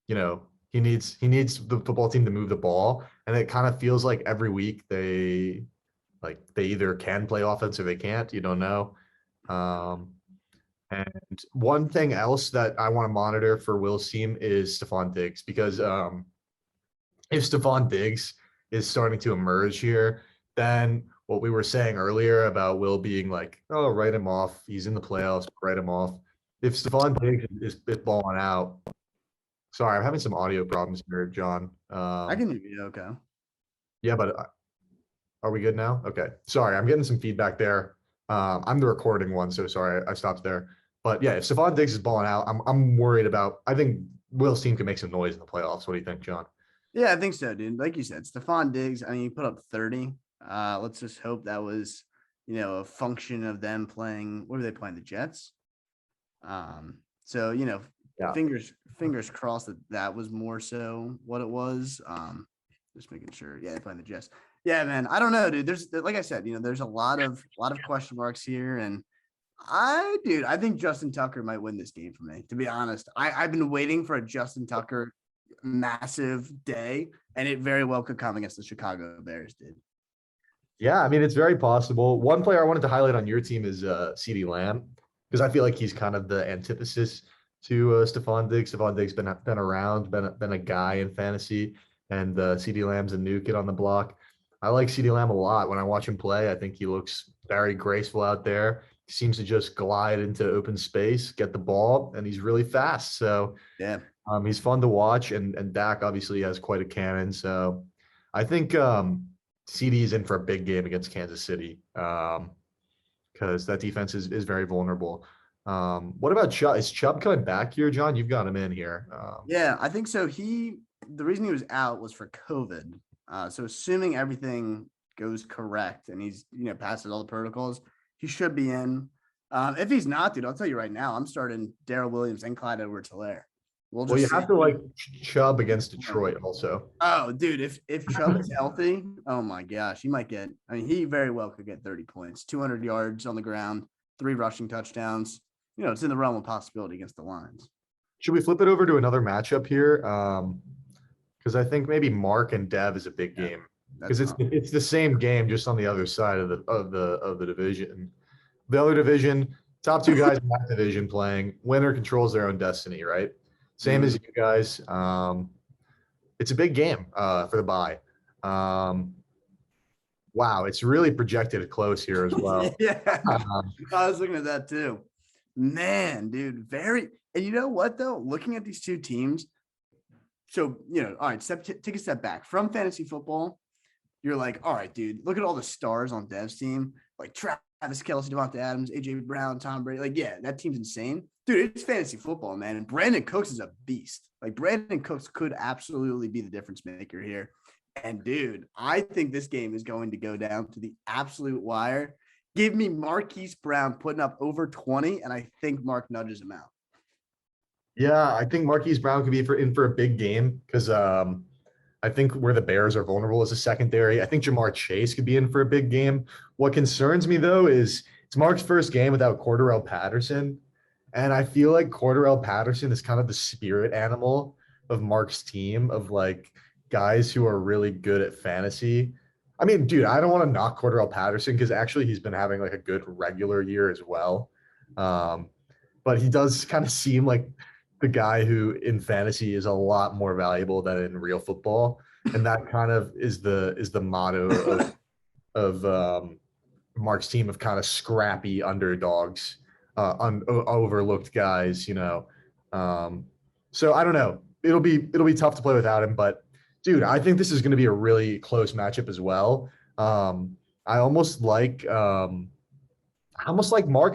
Speaker 1: he needs the football team to move the ball. And it kind of feels like every week they either can play offense or they can't. You don't know. And one thing else that I want to monitor for Will's team is Stephon Diggs, because if Stephon Diggs is starting to emerge here, then what we were saying earlier about Will being like, oh, write him off. He's in the playoffs, write him off. If Stephon Diggs is balling out, sorry, I'm having some audio problems here, John.
Speaker 2: I can hear you okay.
Speaker 1: Yeah, but are we good now? Okay. Sorry, I'm getting some feedback there. I'm the recording one, so sorry, I stopped there. But yeah, if Stephon Diggs is balling out, I'm worried about. I think Will's team can make some noise in the playoffs. What do you think, John?
Speaker 2: Yeah, I think so, dude. Like you said, Stephon Diggs, I mean, he put up 30. Let's just hope that was, a function of them playing. What were they playing? The Jets. So,
Speaker 1: Yeah.
Speaker 2: fingers crossed that was more so what it was. Just making sure. Yeah, they're playing the Jets. Yeah, man. I don't know, dude. There's, like I said, there's a lot of question marks here, and I think Justin Tucker might win this game for me. To be honest, I've been waiting for a Justin Tucker massive day, and it very well could come against the Chicago Bears, dude.
Speaker 1: Yeah, I mean, it's very possible. One player I wanted to highlight on your team is CeeDee Lamb, because I feel like he's kind of the antithesis to Stephon Diggs. Stephon Diggs been around, been a guy in fantasy, and CeeDee Lamb's a new kid on the block. I like CeeDee Lamb a lot. When I watch him play, I think he looks very graceful out there. He seems to just glide into open space, get the ball, and he's really fast. So
Speaker 2: yeah.
Speaker 1: He's fun to watch, and Dak obviously has quite a cannon. So I think CD is in for a big game against Kansas City, because that defense is very vulnerable. What about Chubb? Is Chubb coming back here, John? You've got him in here.
Speaker 2: Yeah, I think so. The reason he was out was for COVID. So assuming everything goes correct and he's, passes all the protocols, he should be in. If he's not, dude, I'll tell you right now, I'm starting Darrell Williams and Clyde Edwards-Helaire.
Speaker 1: Well, you have to like Chubb against Detroit also.
Speaker 2: Oh, dude, if Chubb is healthy, oh my gosh, he might get. I mean, he very well could get 30 points, 200 yards on the ground, 3 rushing touchdowns. You know, it's in the realm of possibility against the Lions.
Speaker 1: Should we flip it over to another matchup here? Because I think maybe Mark and Dev is a big game because it's the same game just on the other side of the division. The other division, top 2 guys in that division playing. Winner controls their own destiny, right? Same as you guys. It's a big game for the bye. Wow, it's really projected close here as well.
Speaker 2: Yeah, I was looking at that too. Man, dude, and you know what though? Looking at these 2 teams, so you know, all right, take a step back from fantasy football. You're like, all right, dude, look at all the stars on Dev's team, like Travis Kelce, Devontae Adams, AJ Brown, Tom Brady. Like, yeah, that team's insane, dude. It's fantasy football, man. And Brandon Cooks is a beast. Like, Brandon Cooks could absolutely be the difference maker here. And dude, I think this game is going to go down to the absolute wire. Give me Marquise Brown putting up over 20, and I think Mark nudges him out.
Speaker 1: Yeah, I think Marquise Brown could be in for a big game because I think where the Bears are vulnerable is a secondary. I think Jamar Chase could be in for a big game. What concerns me though is it's Mark's first game without Cordarrelle Patterson, and I feel like Cordarrelle Patterson is kind of the spirit animal of Mark's team of like guys who are really good at fantasy. I mean, dude, I don't want to knock Cordarrelle Patterson because actually he's been having like a good regular year as well. But he does kind of seem like the guy who in fantasy is a lot more valuable than in real football. And that kind of is the motto of Mark's team of kind of scrappy underdogs, overlooked guys, you know. So I don't know. It'll be tough to play without him, but dude, I think this is going to be a really close matchup as well. I almost like Mark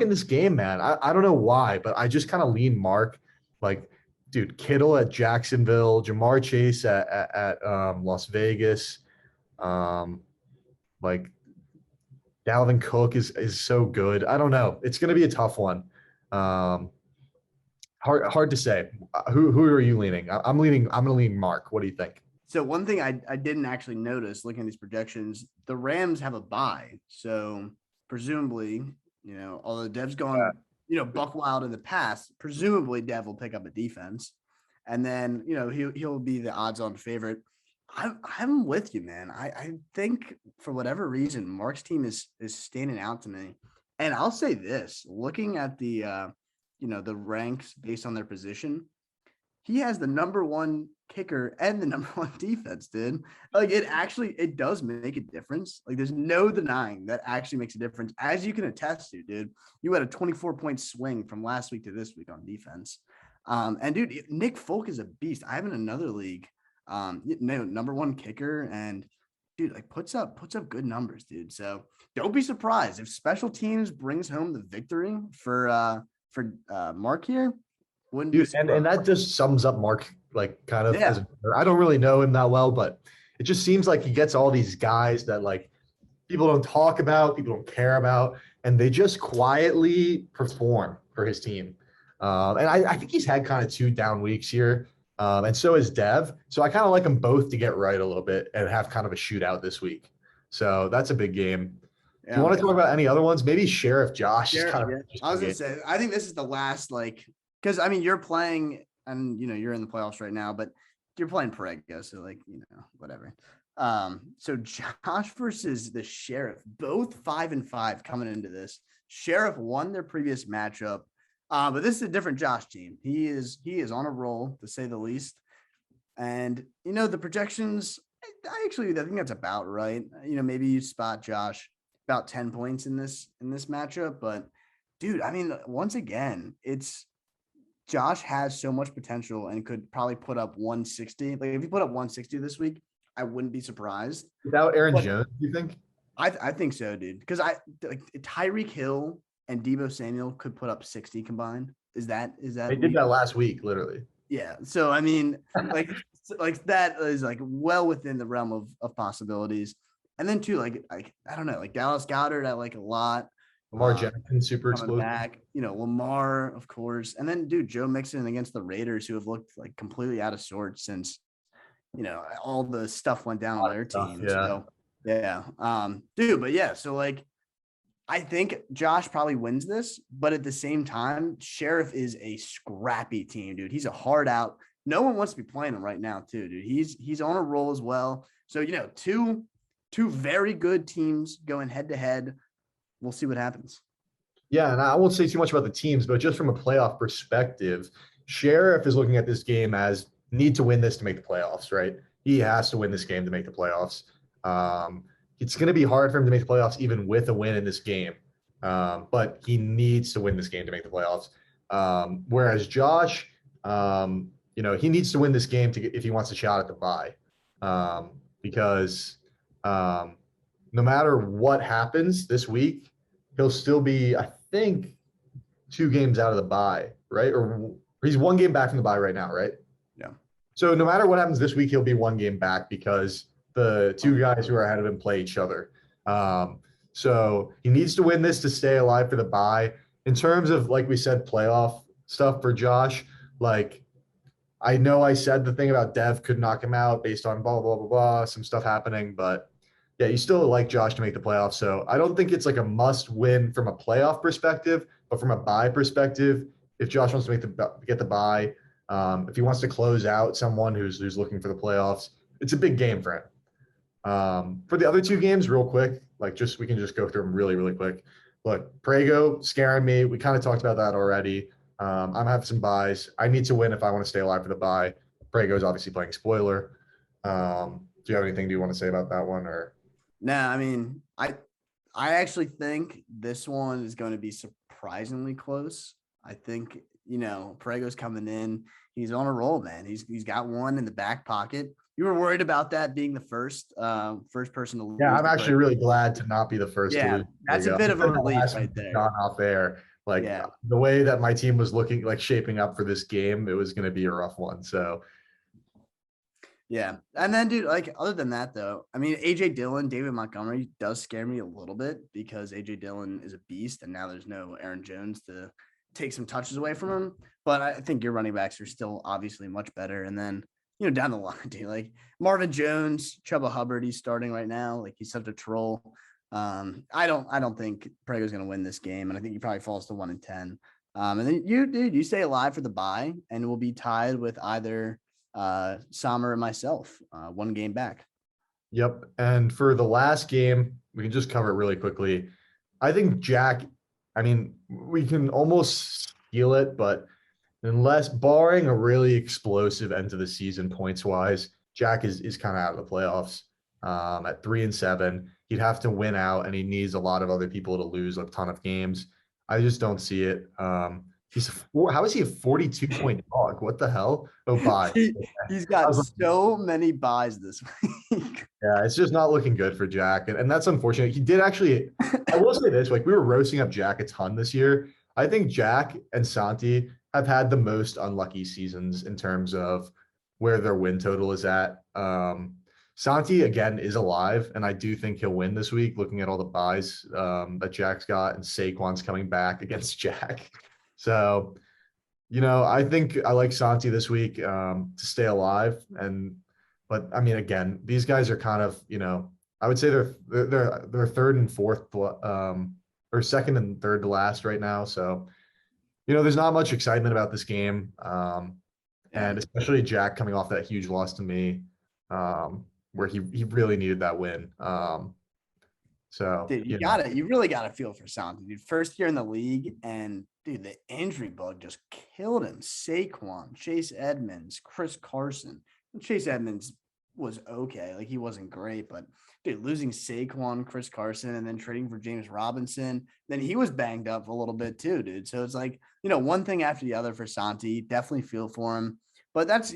Speaker 1: in this game, man. I don't know why, but I just kind of lean Mark. Like, dude, Kittle at Jacksonville, Jamar Chase at Las Vegas. Like Dalvin Cook is so good. I don't know. It's going to be a tough one. Hard to say. Who are you leaning? I'm going to lean Mark. What do you think?
Speaker 2: So one thing I didn't actually notice looking at these projections, the Rams have a bye. So presumably, you know, although Dev's gone, you know, buck wild in the past, presumably Dev will pick up a defense. And then, you know, he'll be the odds-on favorite. I'm with you, man. I think for whatever reason, Mark's team is standing out to me. And I'll say this, looking at the you know, the ranks based on their position, he has the number 1 kicker and the number 1 defense, dude. Like it does make a difference. Like there's no denying that actually makes a difference, as you can attest to, dude. You had a 24-point swing from last week to this week on defense. And dude, Nick Folk is a beast. I have in another league, number 1 kicker, and dude, like puts up good numbers, dude. So don't be surprised if special teams brings home the victory for Mark here.
Speaker 1: Dude, and that just sums up Mark, like kind of
Speaker 2: Yeah.
Speaker 1: I don't really know him that well, but it just seems like he gets all these guys that like people don't talk about, people don't care about, and they just quietly perform for his team. And I think he's had kind of 2 down weeks here, and so is Dev. So I kind of like them both to get right a little bit and have kind of a shootout this week. So that's a big game.
Speaker 2: Yeah,
Speaker 1: Do you want to talk about any other ones? Maybe Sheriff Josh is kind of.
Speaker 2: I was gonna say, I think this is the last, like, because I mean you're playing, and you know you're in the playoffs right now, but you're playing Prego, so like, you know, whatever. So Josh versus the Sheriff, both 5-5 coming into this. Sheriff won their previous matchup, but this is a different Josh team. He is on a roll, to say the least. And you know the projections, I think that's about right. You know, maybe you spot Josh about 10 points in this matchup, but dude, I mean, once again, it's Josh has so much potential and could probably put up 160. Like if he put up 160 this week, I wouldn't be surprised.
Speaker 1: Without Aaron Jones, you think?
Speaker 2: I think so, dude. Because Tyreek Hill and Deebo Samuel could put up 60 combined. Is that
Speaker 1: They did that last week, literally.
Speaker 2: Yeah. So I mean, like that is like well within the realm of possibilities. And then too, like I don't know, like Dallas Goedert, I like a lot.
Speaker 1: Lamar Jackson, super
Speaker 2: coming
Speaker 1: explosive.
Speaker 2: back, you know, Lamar, of course. And then, dude, Joe Mixon against the Raiders, who have looked like completely out of sorts since, you know, all the stuff went down on their team.
Speaker 1: Yeah.
Speaker 2: So, yeah. Dude, but yeah, so like I think Josh probably wins this, but at the same time, Sheriff is a scrappy team, dude. He's a hard out. No one wants to be playing him right now, too, dude. He's on a roll as well. So, you know, two very good teams going head to head. We'll see what happens.
Speaker 1: Yeah, and I won't say too much about the teams, but just from a playoff perspective, Sheriff is looking at this game as need to win this to make the playoffs, right? He has to win this game to make the playoffs. It's going to be hard for him to make the playoffs even with a win in this game, but he needs to win this game to make the playoffs. Whereas Josh, he needs to win this game to get, if he wants a shot at the bye, because no matter what happens this week, he'll still be, I think, 2 games out of the bye, right? Or he's 1 game back from the bye right now, right?
Speaker 2: Yeah.
Speaker 1: So no matter what happens this week, he'll be 1 game back because the 2 guys who are ahead of him play each other. So he needs to win this to stay alive for the bye. In terms of, like we said, playoff stuff for Josh, like, I know I said the thing about Dev could knock him out based on blah, blah, blah, blah, some stuff happening, but yeah, you still like Josh to make the playoffs. So I don't think it's like a must win from a playoff perspective, but from a bye perspective, if Josh wants to get the bye, if he wants to close out someone who's looking for the playoffs, it's a big game for him. For the other 2 games, real quick, we can just go through them really, really quick. Look, Prego scaring me. We kind of talked about that already. I'm having some buys. I need to win if I want to stay alive for the bye. Prego is obviously playing spoiler. Do you have anything you want to say about that one, or?
Speaker 2: No, I mean, I actually think this one is going to be surprisingly close. I think, Prego's coming in. He's on a roll, man. He's got one in the back pocket. You were worried about that being the first person to lose.
Speaker 1: Yeah, I'm actually really glad to not be the first to lose.
Speaker 2: That's a bit of a relief right there.
Speaker 1: Gone off air. The way that my team was looking, shaping up for this game, it was going to be a rough one. So.
Speaker 2: Yeah. And then, dude, other than that, though, I mean, A.J. Dillon, David Montgomery does scare me a little bit because A.J. Dillon is a beast, and now there's no Aaron Jones to take some touches away from him. But I think your running backs are still obviously much better. And then, down the line, dude, Marvin Jones, Chuba Hubbard, he's starting right now. He's such a troll. I don't think Prego's going to win this game, and I think he probably falls to 1-10. And then you stay alive for the bye, and we'll be tied with either Sommer and myself, 1 game back.
Speaker 1: Yep. And for the last game, we can just cover it really quickly. I think Jack, we can almost steal it, but barring a really explosive end to the season points wise, Jack is kind of out of the playoffs. At 3-7, he'd have to win out, and he needs a lot of other people to lose a ton of games. I just don't see it. How is he a 42-point dog? What the hell? Oh, bye.
Speaker 2: He's got so many buys this week.
Speaker 1: Yeah, it's just not looking good for Jack. And that's unfortunate. He did actually, I will say this, we were roasting up Jack a ton this year. I think Jack and Santi have had the most unlucky seasons in terms of where their win total is at. Santi, again, is alive, and I do think he'll win this week, looking at all the buys that Jack's got, and Saquon's coming back against Jack. So, I think I like Santi this week to stay alive. But again, these guys are kind of, I would say they're 3rd and 4th, or 2nd and 3rd to last right now. So, there's not much excitement about this game, and especially Jack coming off that huge loss to me, where he really needed that win. So
Speaker 2: dude, you really gotta feel for Santi, dude. First year in the league, and dude, the injury bug just killed him. Saquon, Chase Edmonds, Chris Carson. Chase Edmonds was okay, he wasn't great, but dude, losing Saquon, Chris Carson, and then trading for James Robinson, then he was banged up a little bit too, dude. So it's one thing after the other for Santi. Definitely feel for him, but that's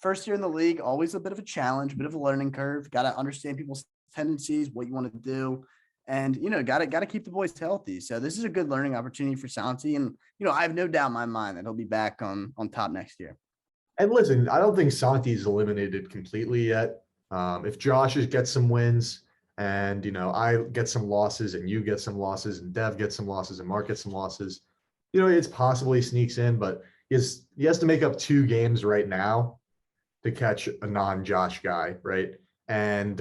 Speaker 2: first year in the league, always a bit of a challenge, a bit of a learning curve. Got to understand people's tendencies, what you want to do, and got to keep the boys healthy. So this is a good learning opportunity for Santi, and I have no doubt in my mind that he'll be back on top next year.
Speaker 1: And listen, I don't think Santi's eliminated completely yet. If Josh gets some wins, and I get some losses, and you get some losses, and Dev gets some losses, and Mark gets some losses, it's possible he sneaks in, but he has to make up 2 games right now to catch a non-Josh guy, right? And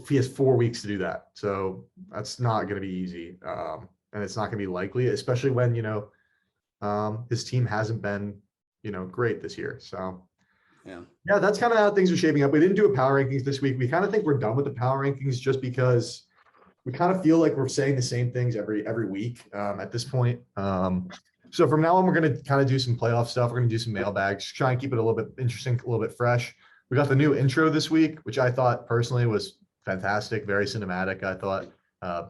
Speaker 1: he has 4 weeks to do that. So that's not going to be easy. And it's not going to be likely, especially when, his team hasn't been, great this year. So yeah, that's kind of how things are shaping up. We didn't do a power rankings this week. We kind of think we're done with the power rankings just because we kind of feel like we're saying the same things every week at this point. So from now on, we're going to kind of do some playoff stuff. We're going to do some mailbags, try and keep it a little bit interesting, a little bit fresh. We got the new intro this week, which I thought personally was fantastic, very cinematic. I thought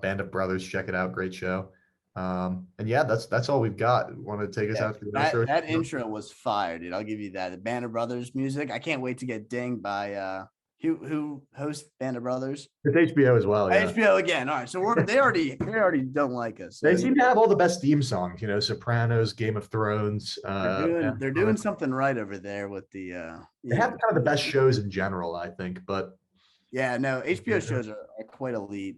Speaker 1: Band of Brothers, check it out, great show. And yeah, that's all we've got. Want to take us out to the intro?
Speaker 2: That intro was fire, dude. I'll give you that. The Band of Brothers music. I can't wait to get dinged by who hosts Band of Brothers.
Speaker 1: It's HBO as well. Yeah.
Speaker 2: HBO again. All right, so they already don't like us. So
Speaker 1: they seem to have all the best theme songs. Sopranos, Game of Thrones.
Speaker 2: They're doing something right over there with the.
Speaker 1: They have kind of the best shows in general, I think. But
Speaker 2: yeah, no, HBO shows are quite elite.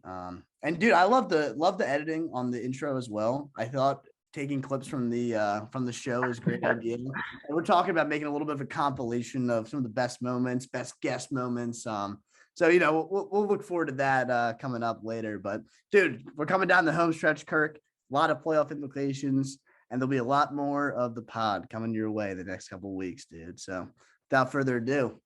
Speaker 2: And dude, I love the editing on the intro as well. I thought taking clips from the show is a great idea. And we're talking about making a little bit of a compilation of some of the best moments, best guest moments. So we'll look forward to that coming up later. But dude, we're coming down the home stretch, Kirk. A lot of playoff implications, and there'll be a lot more of the pod coming your way the next couple of weeks, dude. So without further ado.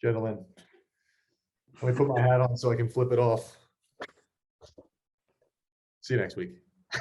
Speaker 1: Gentlemen, let me put my hat on so I can flip it off. See you next week.